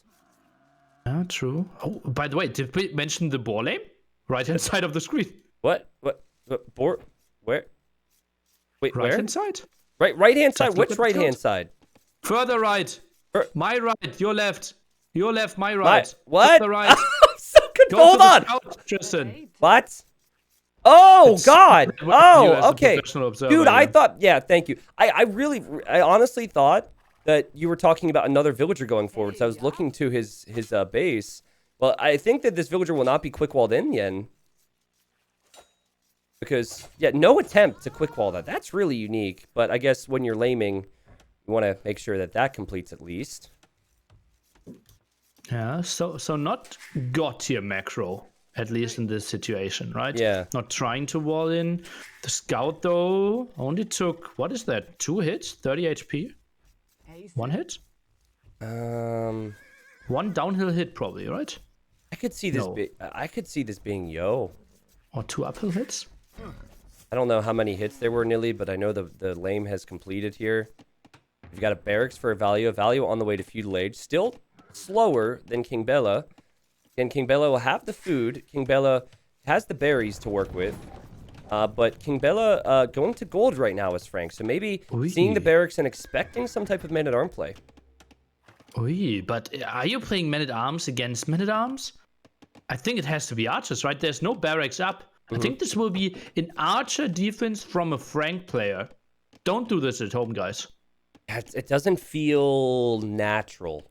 Yeah, true. Oh, by the way, did we mention the ball aim? Right-hand side of the screen. What? Board? Where? Wait, where? Right-hand side. Right-hand side? Just look Which at the right-hand code. side? Further right. My right, your left. Your left, my My, right. what? Further right. I'm so confused. Go to Hold the on. scout, Tristan. What? Oh, It's God. you as Oh, a okay. professional observer, Dude, I yeah. thought, yeah, thank you. I honestly thought that you were talking about another villager going forward, so I was looking to his base. Well, I think that this villager will not be quick walled in yet. Because, yeah, no attempt to quick wall that. That's really unique. But I guess when you're laming, you want to make sure that that completes at least. Yeah, so not got your macro, at least in this situation, right? Yeah. Not trying to wall in. The scout, though, only took, what is that, 2 hits, 30 HP? 1 hit? 1 downhill hit, probably, right? I could see this. No. I could see this being yo. Or 2 uphill hits? I don't know how many hits there were, Nilly, but I know the lame has completed here. We've got a barracks for Ivaylo. Ivaylo on the way to feudal age. Still slower than King Bela. And King Bela will have the food. King Bela has the berries to work with. But King Bela going to gold right now is Frank. So maybe seeing the barracks and expecting some type of man-at-arm play. Oy, but are you playing men-at-arms against men-at-arms? I think it has to be archers, right? There's no barracks up. I think this will be an archer defense from a Frank player. Don't do this at home, guys. It doesn't feel natural,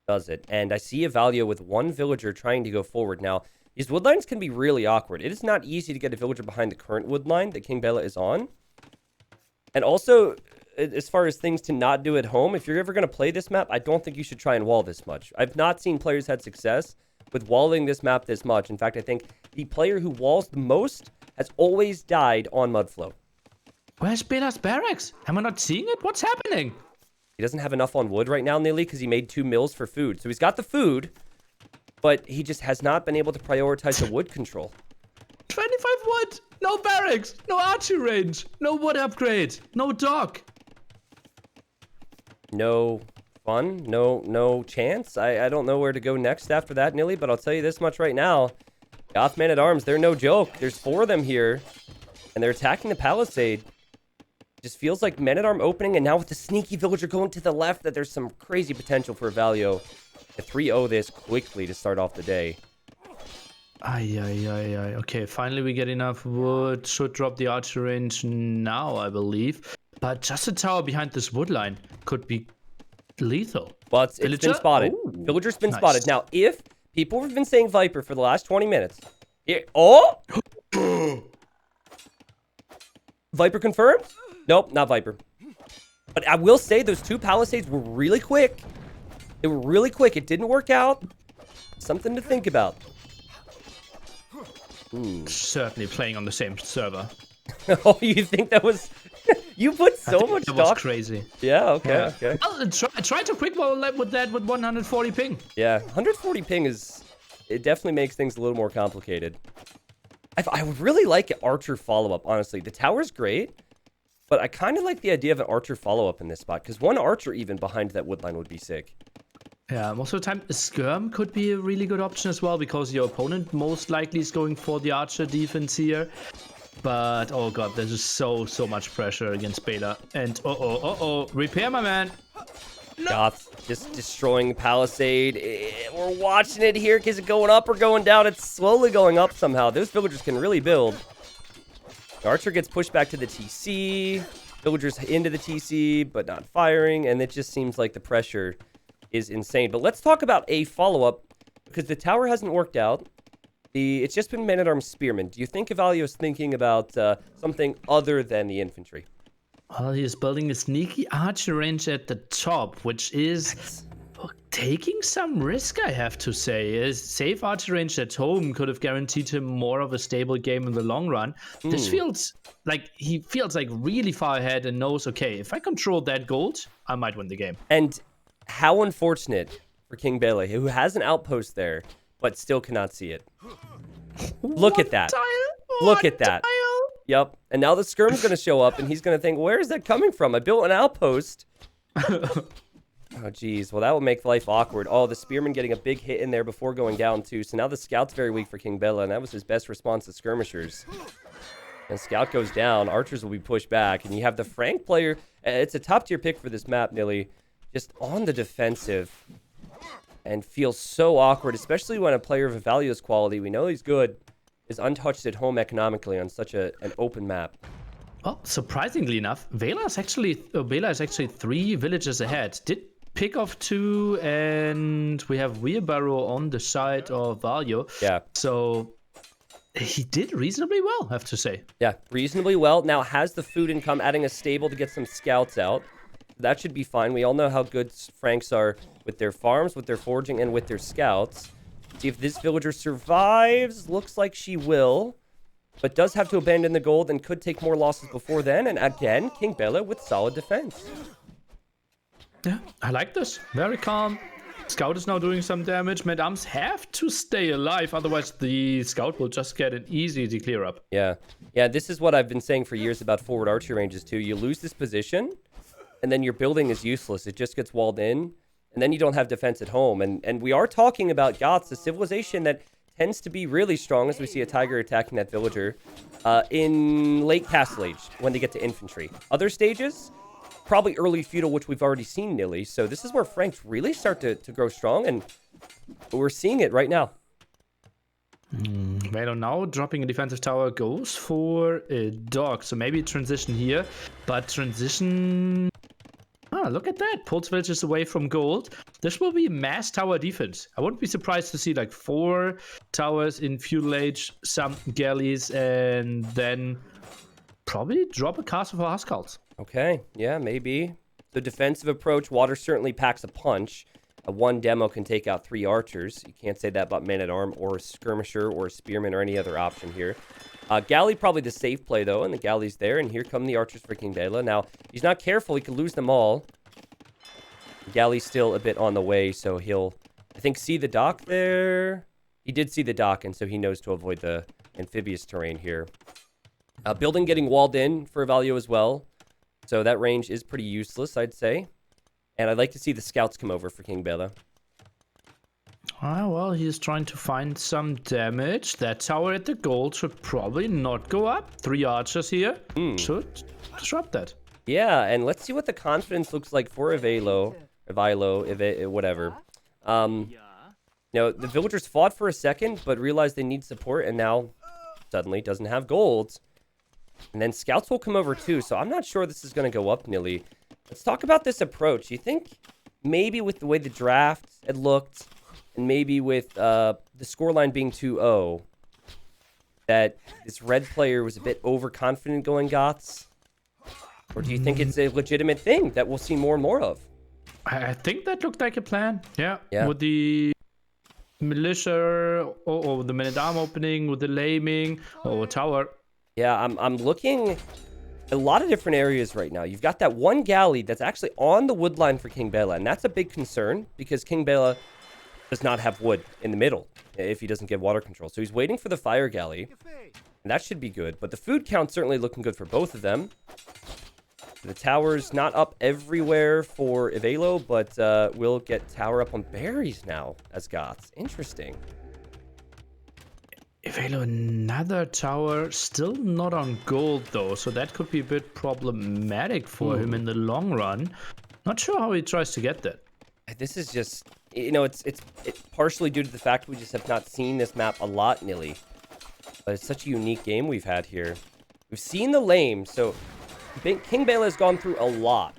does it? And I see Ivaylo with 1 villager trying to go forward. Now, these wood lines can be really awkward. It is not easy to get a villager behind the current wood line that King Bela is on. And also, as far as things to not do at home, if you're ever going to play this map, I don't think you should try and wall this much. I've not seen players had success with walling this map this much. In fact, I think the player who walls the most has always died on Mudflow. Where's Bela's barracks? Am I not seeing it? What's happening? He doesn't have enough on wood right now, Nilly, because he made 2 mills for food. So he's got the food, but he just has not been able to prioritize the wood control. 25 wood! No barracks! No archery range! No wood upgrade! No dock! No fun, no chance. I don't know where to go next after that, Nilly, but I'll tell you this much right now. Goth Man-at-Arms, they're no joke. There's 4 of them here. And they're attacking the palisade. Just feels like men-at-arm opening, and now with the sneaky villager going to the left, that there's some crazy potential for Ivaylo to 3-0 this quickly to start off the day. Ay. Okay, finally we get enough wood. Should drop the archer range now, I believe. But just a tower behind this wood line could be lethal. Well, it's been spotted. Ooh, Villager's been nice. spotted. Now, if people have been saying Viper for the last 20 minutes... Oh! Viper confirmed? Nope, not Viper. But I will say those two palisades were really quick. They were really quick. It didn't work out. Something to think about. Certainly playing on the same server. Oh, you think that was... You put so much That stock... was crazy. Yeah, okay, okay. Well, try to quick wall with that with 140 ping. Yeah, 140 ping is... It definitely makes things a little more complicated. I would really like an archer follow-up, honestly. The tower's great, but I kind of like the idea of an archer follow-up in this spot, because one archer even behind that wood line would be sick. Yeah, most of the time, a skirm could be a really good option as well, because your opponent most likely is going for the archer defense here. But, oh god, there's just so much pressure against Bela. And, repair, my man. No. Goth just destroying Palisade. We're watching it here. Is it going up or going down? It's slowly going up somehow. Those villagers can really build. The archer gets pushed back to the TC. Villagers into the TC, but not firing. And it just seems like the pressure is insane. But let's talk about a follow-up, because the tower hasn't worked out. It's just been men-at-arms spearmen. Do you think Ivaylo is thinking about something other than the infantry? Well, he is building a sneaky archer range at the top, which is taking some risk, I have to say. A safe archer range at home could have guaranteed him more of a stable game in the long run. This feels like he feels like really far ahead and knows, okay, if I control that gold, I might win the game. And how unfortunate for King Bela, who has an outpost there, but still cannot see it. Look at that. Look at that. Yep. And now the skirm's going to show up, and he's going to think, where is that coming from? I built an outpost. Oh, geez. Well, that will make life awkward. Oh, the spearman getting a big hit in there before going down, too. So now the scout's very weak for King Bela, and that was his best response to skirmishers. And scout goes down. Archers will be pushed back. And you have the Frank player. It's a top-tier pick for this map, Nilly. Just on the defensive. And feels so awkward, especially when a player of Ivaylo's quality, we know he's good, is untouched at home economically on such an open map. Well, surprisingly enough, Bela is actually 3 villages ahead. Did pick off 2, and we have Wheelbarrow on the side of Ivaylo. Yeah. So he did reasonably well, I have to say. Yeah, reasonably well. Now has the food income, adding a stable to get some scouts out. That should be fine. We all know how good Franks are with their farms, with their foraging, and with their scouts. See if this villager survives. Looks like she will. But does have to abandon the gold and could take more losses before then. And again, King Bela with solid defense. Yeah, I like this. Very calm. Scout is now doing some damage. Madams have to stay alive, otherwise the scout will just get an easy clear up. Yeah. Yeah, this is what I've been saying for years about forward archer ranges too. You lose this position, and then your building is useless. It just gets walled in, and then you don't have defense at home. And we are talking about Goths, a civilization that tends to be really strong, as we see a tiger attacking that villager, in late Castle Age, when they get to infantry. Other stages, probably early feudal, which we've already seen, Nilly. So this is where Franks really start to grow strong, and we're seeing it right now. Velo now dropping a defensive tower, goes for a dog. So maybe transition here, but transition... Ah, look at that. Pulls villages away from gold. This will be mass tower defense. I wouldn't be surprised to see like 4 towers in feudal age, some galleys, and then probably drop a castle for households. Okay, yeah, maybe. The defensive approach, water certainly packs a punch. A 1 demo can take out 3 archers. You can't say that about man-at-arm or a skirmisher or a spearman or any other option here. Galley probably the safe play, though, and the galley's there, and here come the archers for King Bela. Now, he's not careful. He could lose them all. The galley's still a bit on the way, so he'll, I think, see the dock there. He did see the dock, and so he knows to avoid the amphibious terrain here. Building getting walled in for Ivaylo as well, so that range is pretty useless, I'd say. And I'd like to see the scouts come over for King Bela. Ah, well, he's trying to find some damage. That tower at the gold should probably not go up. 3 archers here should disrupt that. Yeah, and let's see what the confidence looks like for Ivaylo, whatever. The villagers fought for a second, but realized they need support, and now suddenly doesn't have gold. And then scouts will come over too, so I'm not sure this is going to go up, Nilly. Let's talk about this approach. You think maybe with the way the draft had looked, and maybe with the scoreline being 2-0, that this red player was a bit overconfident going Goths? Or do you think it's a legitimate thing that we'll see more and more of? I think that looked like a plan. Yeah. Yeah. With the militia, or the men-at-arm opening, with the laming, or tower. Yeah, I'm looking at a lot of different areas right now. You've got that one galley that's actually on the wood line for King Bela, and that's a big concern because King Bela does not have wood in the middle if he doesn't get water control. So he's waiting for the fire galley, and that should be good. But the food count's certainly looking good for both of them. The tower's not up everywhere for Ivaylo, but we'll get tower up on berries now as Goths. Interesting. Ivaylo, another tower, still not on gold though, so that could be a bit problematic for him in the long run. Not sure how he tries to get that. This is just, it's partially due to the fact we just have not seen this map a lot, Nilly. But it's such a unique game we've had here. We've seen the lame, so King Bela has gone through a lot.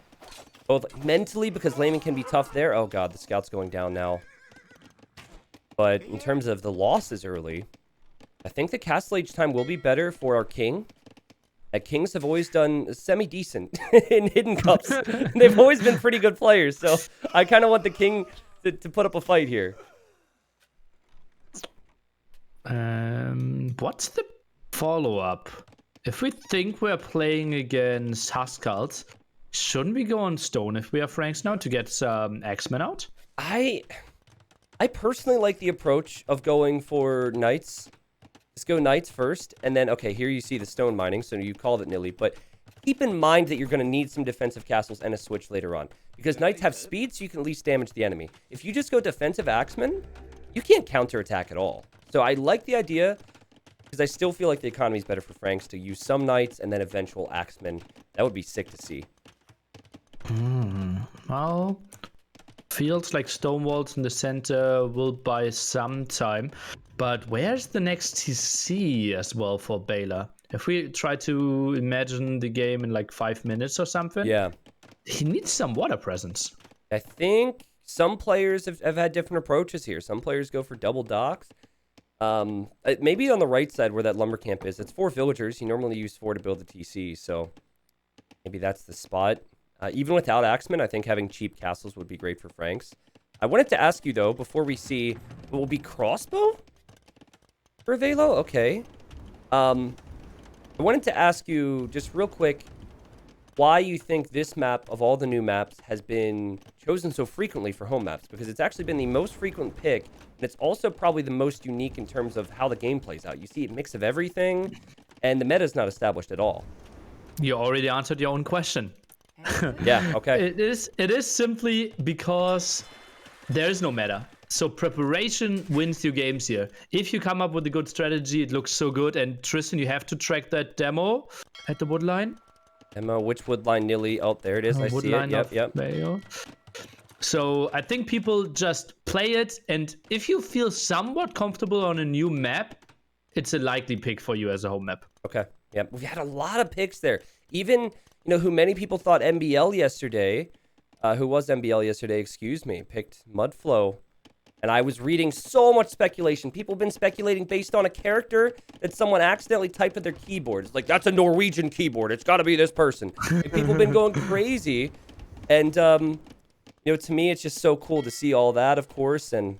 Both mentally, because laming can be tough there. Oh god, the scout's going down now. But in terms of the losses early, I think the Castle Age time will be better for our king. Kings have always done semi-decent in hidden cups. They've always been pretty good players, so I kind of want the king to put up a fight here. What's the follow-up? If we think we're playing against Huskarls, shouldn't we go on stone if we are Franks now to get some Axemen out? I personally like the approach of going for knights. Let's go knights first, and then, okay, here you see the stone mining, so you called it Nilly, but keep in mind that you're going to need some defensive castles and a switch later on, because knights have speed, so you can at least damage the enemy. If you just go defensive axemen, you can't counterattack at all. So I like the idea, because I still feel like the economy is better for Franks to use some knights and then eventual axemen. That would be sick to see. Well, feels like stone walls in the center will buy some time. But where's the next TC as well for Bela? If we try to imagine the game in like 5 minutes or something, yeah, he needs some water presence. I think some players have had different approaches here. Some players go for double docks. Maybe on the right side where that lumber camp is, it's 4 villagers. You normally use 4 to build the TC, so maybe that's the spot. Even without axemen, I think having cheap castles would be great for Franks. I wanted to ask you, though, before we see, will be crossbow for Ivaylo? Okay. I wanted to ask you, just real quick, why you think this map, of all the new maps, has been chosen so frequently for home maps. Because it's actually been the most frequent pick, and it's also probably the most unique in terms of how the game plays out. You see a mix of everything, and the meta is not established at all. You already answered your own question. Yeah, okay. It is simply because there is no meta. So preparation wins you games here. If you come up with a good strategy, it looks so good. And Tristan, you have to track that demo at the woodline. Demo, which woodline, Nilly? Oh, there it is. I see it. Yep. Bayo. So I think people just play it. And if you feel somewhat comfortable on a new map, it's a likely pick for you as a home map. Okay. Yep. We've had a lot of picks there. Even, who many people thought MBL yesterday, picked Mudflow. And I was reading so much speculation. People have been speculating based on a character that someone accidentally typed at their keyboard. It's like, that's a Norwegian keyboard. It's got to be this person. And people have been going crazy. And, to me, it's just so cool to see all that, of course. And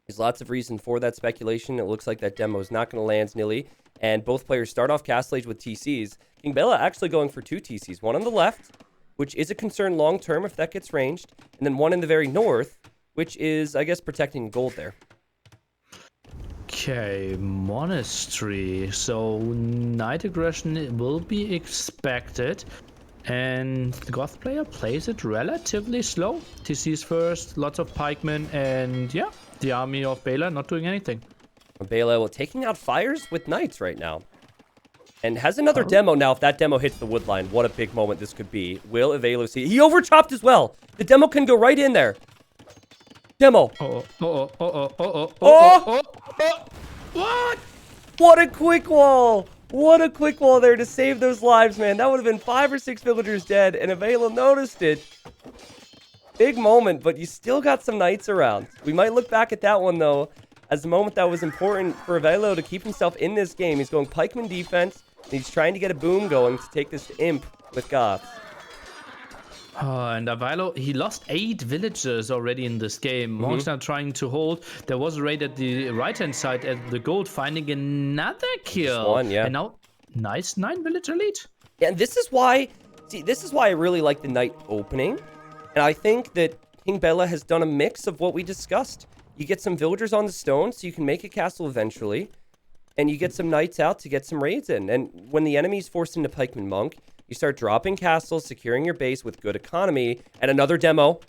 there's lots of reason for that speculation. It looks like that demo is not going to land, Nilly. And both players start off Castle Age with TCs. King Bela actually going for 2 TCs. One on the left, which is a concern long-term if that gets ranged. And then one in the very north, which is, I guess, protecting gold there. Okay, monastery. So night aggression will be expected. And the Goth player plays it relatively slow. TCs first, lots of pikemen, and yeah, The army of Bela not doing anything. Bela taking out fires with knights right now. And has another demo now. If that demo hits the wood line, what a big moment this could be. Will Ivaylo see? He overchopped as well. The demo can go right in there. Demo. What? What a quick wall. What a quick wall there to save those lives, man. That would have been 5 or 6 villagers dead, and Ivaylo noticed it. Big moment, but you still got some knights around. We might look back at that one, though, as the moment that was important for Ivaylo to keep himself in this game. He's going pikeman defense, and he's trying to get a boom going to take this imp with Goths. And Ivaylo, he lost 8 villagers already in this game. Monk's now trying to hold. There was a raid at the right-hand side at the gold, finding another kill. Just one, yeah. And now, nice 9 villager lead. Yeah, and this is why I really like the knight opening. And I think that King Bela has done a mix of what we discussed. You get some villagers on the stone, so you can make a castle eventually. And you get some knights out to get some raids in. And when the enemy's forced into pikeman monk, you start dropping castles, securing your base with good economy. And another demo.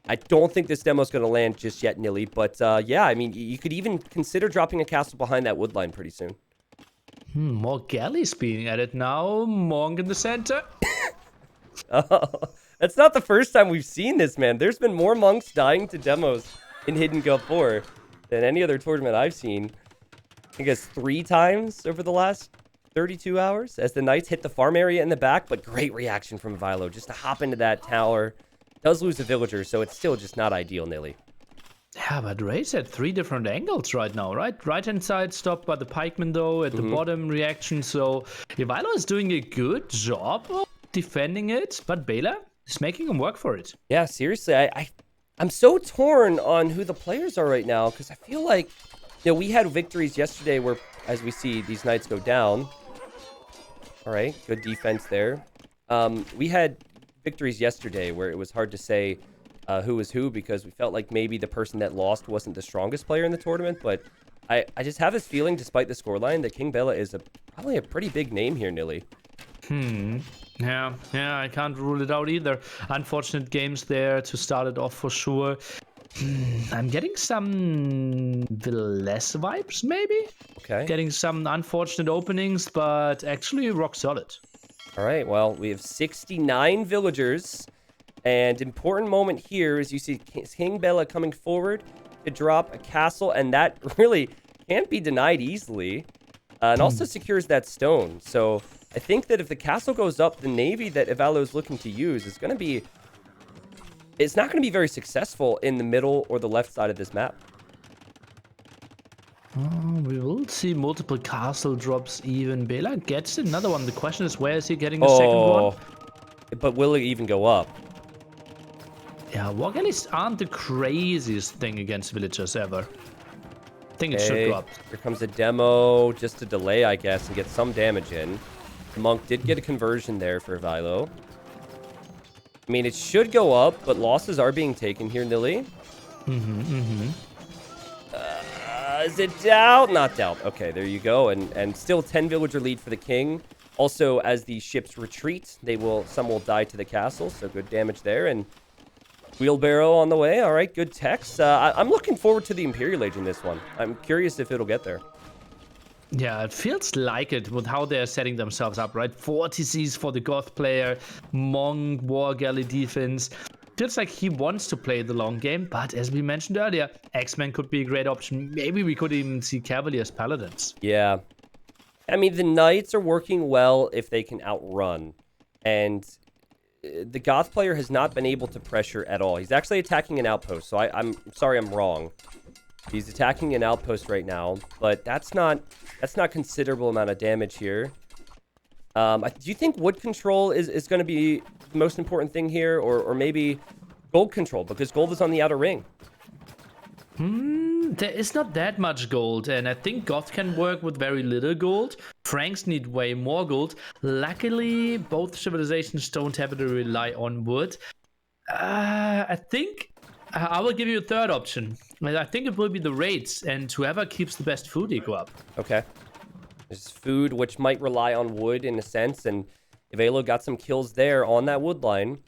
I don't think this demo is going to land just yet, Nilly. But yeah, I mean, you could even consider dropping a castle behind that wood line pretty soon. More galleys being added now. Monk in the center. Oh, that's not the first time we've seen this, man. There's been more monks dying to demos in Hidden Gulf 4 than any other tournament I've seen. I think it's 3 times over the last 32 hours as the knights hit the farm area in the back, but great reaction from Ivaylo just to hop into that tower. Does lose a villager, so it's still just not ideal, Nilly. Yeah, but Ray's at 3 different angles right now, right? Right-hand side stopped by the pikeman, though, at the bottom reaction. So Ivaylo is doing a good job of defending it, but Bela is making him work for it. Yeah, seriously, I'm so torn on who the players are right now, because I feel like, you know, we had victories yesterday where, as we see, these knights go down. All right, good defense there. We had victories yesterday where it was hard to say who was who, because we felt like maybe the person that lost wasn't the strongest player in the tournament, but I just have this feeling, despite the scoreline, that King Bela is probably a pretty big name here, Nilly. Yeah, I can't rule it out either. Unfortunate games there to start it off for sure. I'm getting some less vibes, maybe? Okay. Getting some unfortunate openings, but actually rock solid. All right, well, we have 69 villagers, and important moment here is you see King Bela coming forward to drop a castle, and that really can't be denied easily, and also secures that stone. So I think that if the castle goes up, the navy that Ivaylo is looking to use is going to be... It's not going to be very successful in the middle or the left side of this map. We will see multiple castle drops even. Bela gets another one. The question is, where is he getting the second one? But will it even go up? Yeah, war galleys aren't the craziest thing against villagers ever. I think it should go up. Here comes a demo, just to delay, I guess, and get some damage in. The monk did get a conversion there for Ivaylo. I mean, it should go up, but losses are being taken here, Nilly. Is it dealt? Not dealt. Okay, there you go. And still 10 villager lead for the king. Also, as the ships retreat, some will die to the castle, so good damage there. And wheelbarrow on the way. All right, good techs. I'm looking forward to the Imperial Age in this one. I'm curious if it'll get there. Yeah, it feels like it with how they're setting themselves up, right? 4 TCs for the Goth player, Monk, War Galley defense. Feels like he wants to play the long game, but as we mentioned earlier, X-Men could be a great option. Maybe we could even see Cavaliers Paladins. Yeah. I mean, the Knights are working well if they can outrun. And the Goth player has not been able to pressure at all. He's actually attacking an outpost, so I'm sorry I'm wrong. He's attacking an outpost right now, but that's not considerable amount of damage here. Do you think wood control is going to be the most important thing here, or maybe gold control, because gold is on the outer ring? There is not that much gold, and I think Goth can work with very little gold. Franks need way more gold. Luckily, both civilizations don't have to rely on wood. I think I will give you a third option. I think it will be the raids, and whoever keeps the best food eco up. Okay. There's food, which might rely on wood in a sense, and Ivaylo got some kills there on that wood line.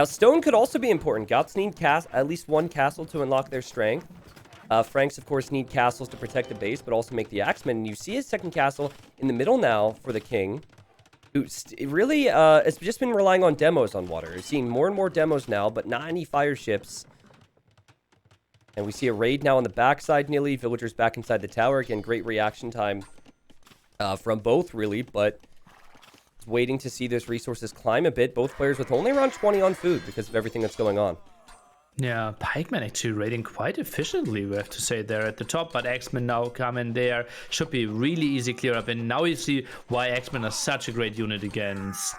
Now, stone could also be important. Goths need at least one castle to unlock their strength. Franks, of course, need castles to protect the base, but also make the axemen. And you see his second castle in the middle now for the king, who really has just been relying on demos on water. He's seeing more and more demos now, but not any fire ships. And we see a raid now on the backside, nearly. Villagers back inside the tower. Again, great reaction time from both, really, but waiting to see those resources climb a bit. Both players with only around 20 on food because of everything that's going on. Yeah, pikemen actually raiding quite efficiently, we have to say, there at the top, but Axemen now come in there. Should be really easy clear up, and now you see why Axemen are such a great unit against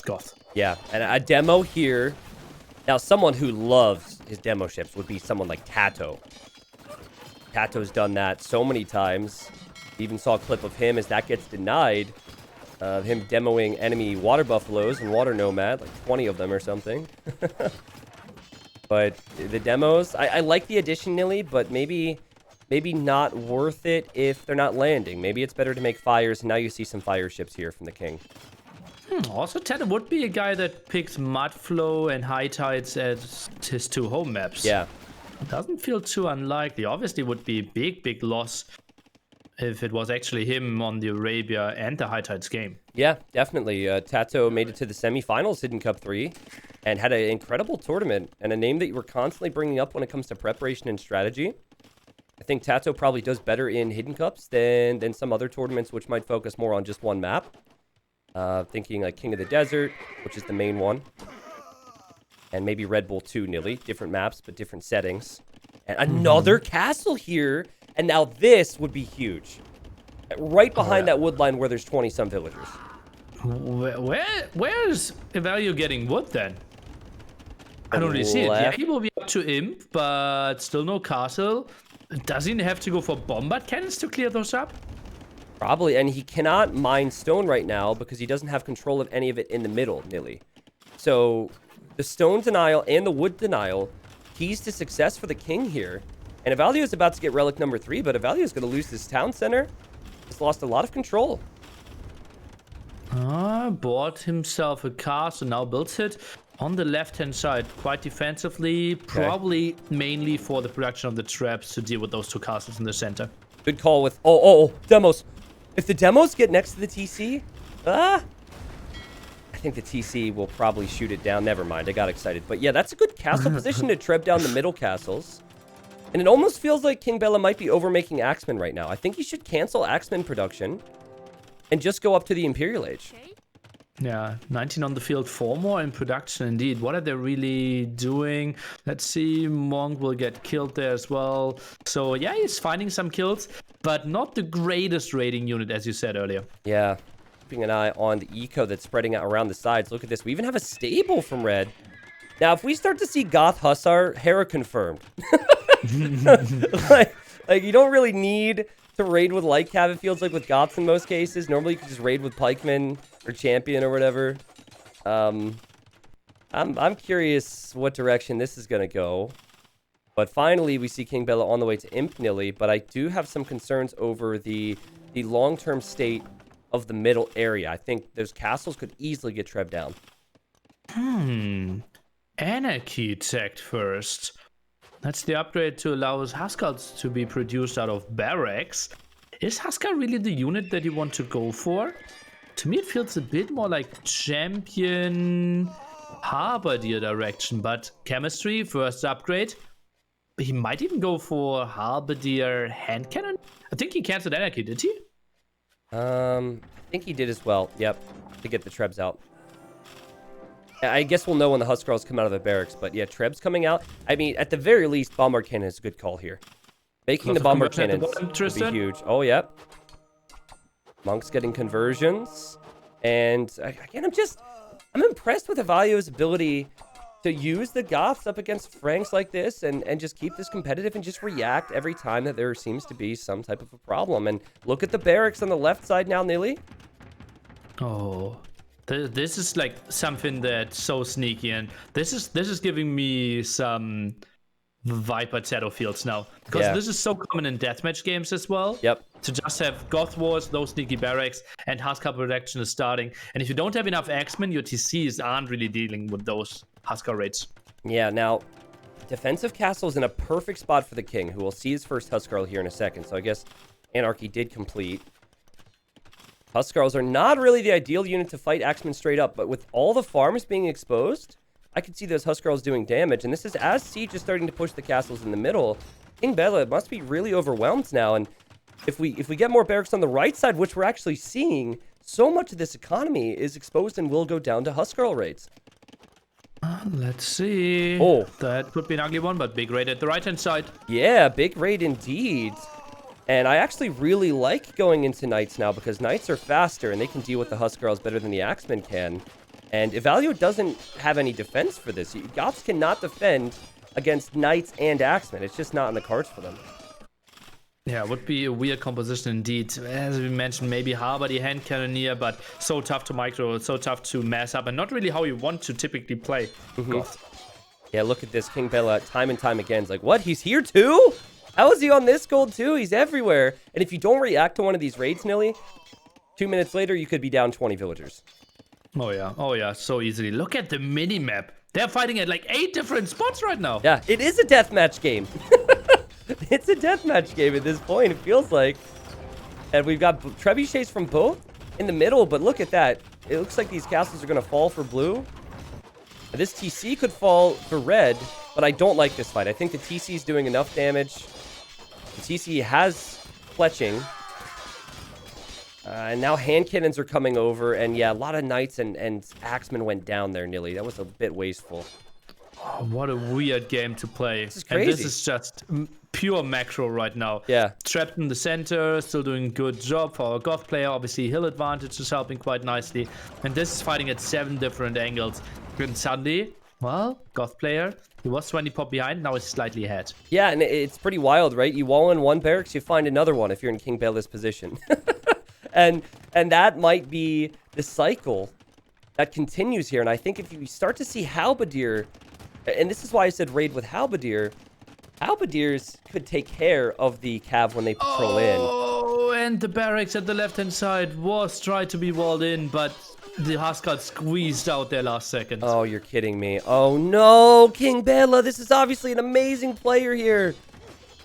Goth. Yeah, and a demo here. Now, someone who loves his demo ships would be someone like Tato. Tato's done that so many times. Even saw a clip of him as that gets denied. Him demoing enemy water buffaloes and water nomad, like 20 of them or something. But the demos, I like the addition, Nilly, but maybe not worth it if they're not landing. Maybe it's better to make fires, and now you see some fire ships here from the king. Also, Ted would be a guy that picks Mudflow and High Tides as his two home maps. Yeah. Doesn't feel too unlikely. Obviously, would be a big loss if it was actually him on the Arabia and the High Tides game. Yeah, definitely. Tato made it to the semifinals, Hidden Cup 3, and had an incredible tournament, and a name that you were constantly bringing up when it comes to preparation and strategy. I think Tato probably does better in Hidden Cups than some other tournaments, which might focus more on just one map. Thinking like King of the Desert, which is the main one. And maybe Red Bull 2, Nilly. Different maps, but different settings. And another castle here. And now this would be huge. Right behind that wood line where there's 20-some villagers. Where's Ivaylo getting wood then? I don't really see it. Yeah, he will be up to Imp, but still no castle. Does he have to go for bombard cannons to clear those up? Probably, and he cannot mine stone right now because he doesn't have control of any of it in the middle, Nilly. So, the stone denial and the wood denial, keys to success for the king here. And Ivaylo is about to get relic number 3, but Ivaylo is going to lose this town center. He's lost a lot of control. Bought himself a castle, now builds it on the left-hand side, quite defensively, probably mainly for the production of the traps to deal with those two castles in the center. Good call with, oh, demos. If the demos get next to the TC, I think the TC will probably shoot it down. Never mind, I got excited. But yeah, that's a good castle position to treb down the middle castles. And it almost feels like King Bela might be overmaking Axemen right now. I think he should cancel Axemen production and just go up to the Imperial Age. Yeah, 19 on the field, 4 more in production indeed. What are they really doing? Let's see, Monk will get killed there as well. So yeah, he's finding some kills, but not the greatest raiding unit, as you said earlier. Yeah, keeping an eye on the eco that's spreading out around the sides. Look at this. We even have a stable from Red. Now, if we start to see Goth Hussar, Hera confirmed. like, you don't really need to raid with light cav, it feels like, with Goths in most cases. Normally, you can just raid with pikemen or champion or whatever. I'm curious what direction this is going to go. But finally, we see King Bela on the way to Imp Nilly. But I do have some concerns over the long-term state of the middle area. I think those castles could easily get trebbed down. Anarchy checked first. That's the upgrade to allow Huskars to be produced out of barracks. Is Huskar really the unit that you want to go for? To me, it feels a bit more like champion Halberdier direction, but chemistry, first upgrade. He might even go for Halberdier hand cannon. I think he canceled Anarchy, did he? I think he did as well. Yep, to get the trebs out. I guess we'll know when the Huskars come out of the barracks, but yeah, trebs coming out. I mean, at the very least, bombard cannon is a good call here. Making the bombard cannons would be huge. Oh, yep. Monk's getting conversions. And again, I'm impressed with Ivaylo's ability to use the Goths up against Franks like this and just keep this competitive and just react every time that there seems to be some type of a problem. And look at the barracks on the left side now, Nilly. Oh, this is like something that's so sneaky, and this is giving me some Viper Shadow Fields now. Because Yeah. this is so common in deathmatch games as well. Yep. To just have Goth Wars, those sneaky barracks, and Huskar protection is starting. And if you don't have enough X-Men, your TCs aren't really dealing with those Huskar raids. Yeah, now, defensive castle is in a perfect spot for the king, who will see his first Huskarl here in a second. So I guess Anarchy did complete. Huskarls are not really the ideal unit to fight Axemen straight up, but with all the farms being exposed, I could see those Huskarls doing damage. And this is as Siege is starting to push the castles in the middle. King Bela must be really overwhelmed now, and if we get more barracks on the right side, which we're actually seeing, so much of this economy is exposed and will go down to Huskarl rates. Let's see. Oh. That could be an ugly one, but big raid at the right-hand side. Yeah, big raid indeed. And I actually really like going into Knights now because Knights are faster and they can deal with the Huskarls better than the Axemen can. And Ivaylo doesn't have any defense for this. Goths cannot defend against Knights and Axemen. It's just not in the cards for them. Yeah, would be a weird composition indeed. As we mentioned, maybe Harbor the hand cannoneer, but so tough to micro, so tough to mass up, and not really how you want to typically play Goth. Yeah, look at this. King Bela time and time again is like, what? He's here too? How is he on this gold too? He's everywhere. And if you don't react to one of these raids, Nilly, 2 minutes later, you could be down 20 villagers. Oh yeah, so easily. Look at the mini-map. They're fighting at like 8 different spots right now. Yeah, it is a deathmatch game. It's a deathmatch game at this point, it feels like. And we've got trebuchets from both in the middle, but look at that. It looks like these castles are going to fall for blue. This TC could fall for red, but I don't like this fight. I think the TC is doing enough damage. The TC has fletching. And now hand cannons are coming over, and yeah, a lot of knights and axemen went down there, Nilly. That was a bit wasteful. Oh, what a weird game to play. This is crazy. And this is just pure macro right now. Yeah. Trapped in the center, still doing a good job for our Goth player. Obviously, hill advantage is helping quite nicely. And this is fighting at 7 different angles. And suddenly, well, Goth player, he was 20 pop behind, now he's slightly ahead. Yeah, and it's pretty wild, right? You wall in one barracks, you find another one if you're in King Bela's position. and that might be the cycle that continues here. And I think if you start to see Halberdier, and this is why I said raid with Halberdier, Halberdiers could take care of the cav when they patrol in. Oh, and the barracks at the left-hand side was tried to be walled in, but the Huskar squeezed out their last second. Oh, you're kidding me. Oh, no, King Bela. This is obviously an amazing player here,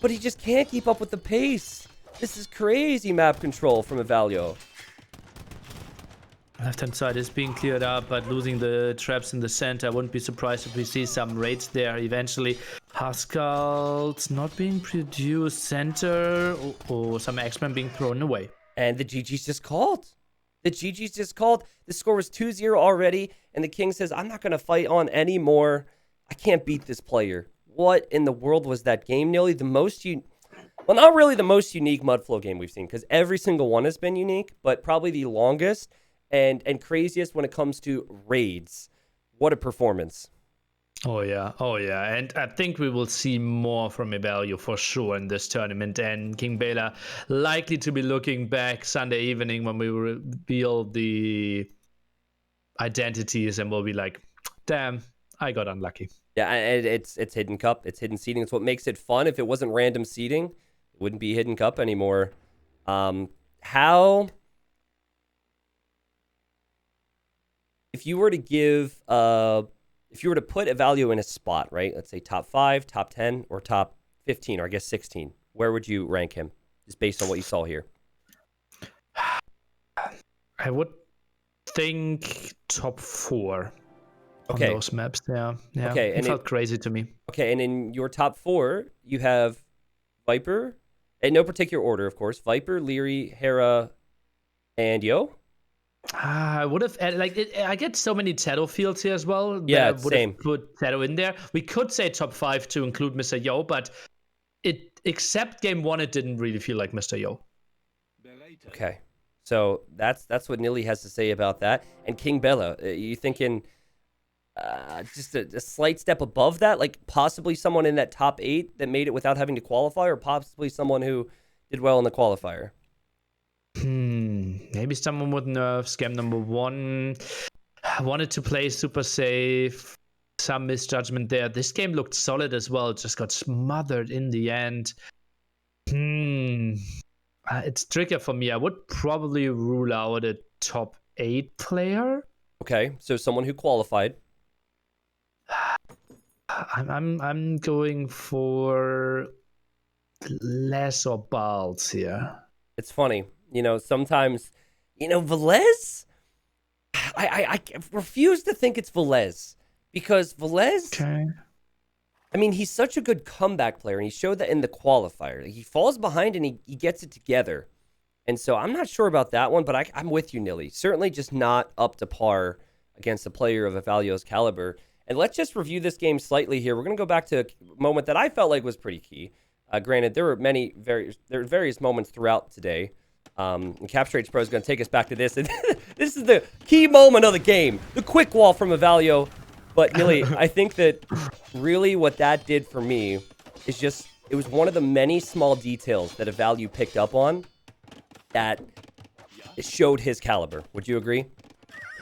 but he just can't keep up with the pace. This is crazy map control from Ivaylo. Left-hand side is being cleared up, but losing the traps in the center. I wouldn't be surprised if we see some raids there eventually. Huskarls not being produced, center, or some X-Men being thrown away. And the GG's just called. The GG's just called. The score was 2-0 already, and the king says, I'm not going to fight on anymore. I can't beat this player. What in the world was that game, Nilly? The most well, not really the most unique Mudflow game we've seen, because every single one has been unique, but probably the longest and craziest when it comes to raids. What a performance. Oh yeah. And I think we will see more from Ivaylo for sure in this tournament. And King Bela likely to be looking back Sunday evening when we reveal the identities and we'll be like, damn, I got unlucky. Yeah, and it's hidden cup. It's hidden seating. It's what makes it fun. If it wasn't random seating, it wouldn't be hidden cup anymore. If you were to give, if you were to put Ivaylo in a spot, right? Let's say top 5, top 10, or top 15, or I guess 16. Where would you rank him? Just based on what you saw here. I would think top 4 on Okay. those maps. Yeah. Okay, It felt crazy to me. Okay, and in your top 4, you have Viper, in no particular order, of course. Viper, Leary, Hera, and Yo. I would have added, I get so many Shadow fields here as well. That Yeah, I would same. have put Shadow in there. We could say top 5 to include Mr. Yo, but except game 1, it didn't really feel like Mr. Yo. Okay, so that's what Nilly has to say about that. And King Bela, you thinking just a slight step above that, like possibly someone in that top 8 that made it without having to qualify, or possibly someone who did well in the qualifier? Maybe someone with nerfs. Game number 1 wanted to play super safe. some misjudgment there. This game looked solid as well. It just got smothered in the end. It's trickier for me. I would probably rule out a top 8 player. Okay, so someone who qualified. I'm going for lesser balls here. It's funny, sometimes, Velez. I refuse to think it's Velez because Velez. Okay. I mean, he's such a good comeback player, and he showed that in the qualifier. He falls behind and he gets it together. And so I'm not sure about that one, but I'm with you, Nilly. Certainly just not up to par against a player of Ivaylo's caliber. And let's just review this game slightly here. We're going to go back to a moment that I felt like was pretty key. Granted, there were various moments throughout today. And Capture H Pro is going to take us back to this. And this is the key moment of the game. The quick wall from Ivaylo. But Nilly, I think that really what that did for me is just, it was one of the many small details that Ivaylo picked up on that showed his caliber. Would you agree?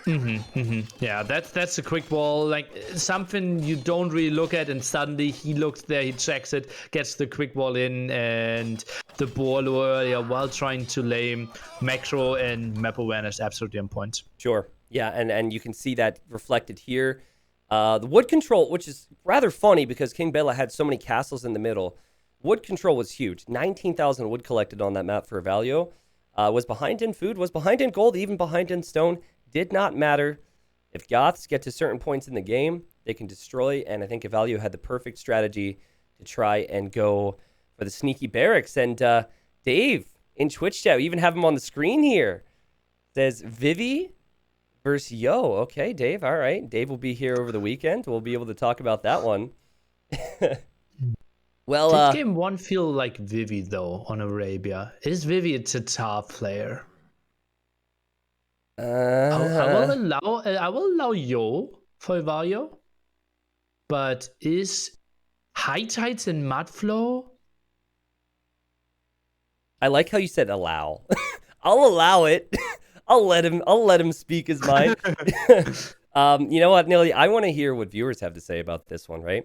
Yeah, that's a quick wall, like something you don't really look at, and suddenly he looks there, he checks it, gets the quick wall in, and the ball earlier while trying to lay macro and map awareness absolutely on point. Sure. Yeah, and you can see that reflected here. The wood control, which is rather funny because King Bela had so many castles in the middle. Wood control was huge. 19,000 wood collected on that map for Ivaylo. Was behind in food, was behind in gold, even behind in stone. Did not matter. If Goths get to certain points in the game, they can destroy, and I think Ivaylo had the perfect strategy to try and go for the sneaky barracks. And Dave, in Twitch chat, we even have him on the screen here, says Vivi versus Yo. Okay, Dave, all right. Dave will be here over the weekend. We'll be able to talk about that one. Well, did game 1 feel like Vivi, though, on Arabia? Is Vivi a Tatar player? I will allow Yo for Ivaylo, but is High Tides and Mudflow? I like how you said allow. I'll allow it. I'll let him speak his mind. You know what, Nilly? I want to hear what viewers have to say about this one, right?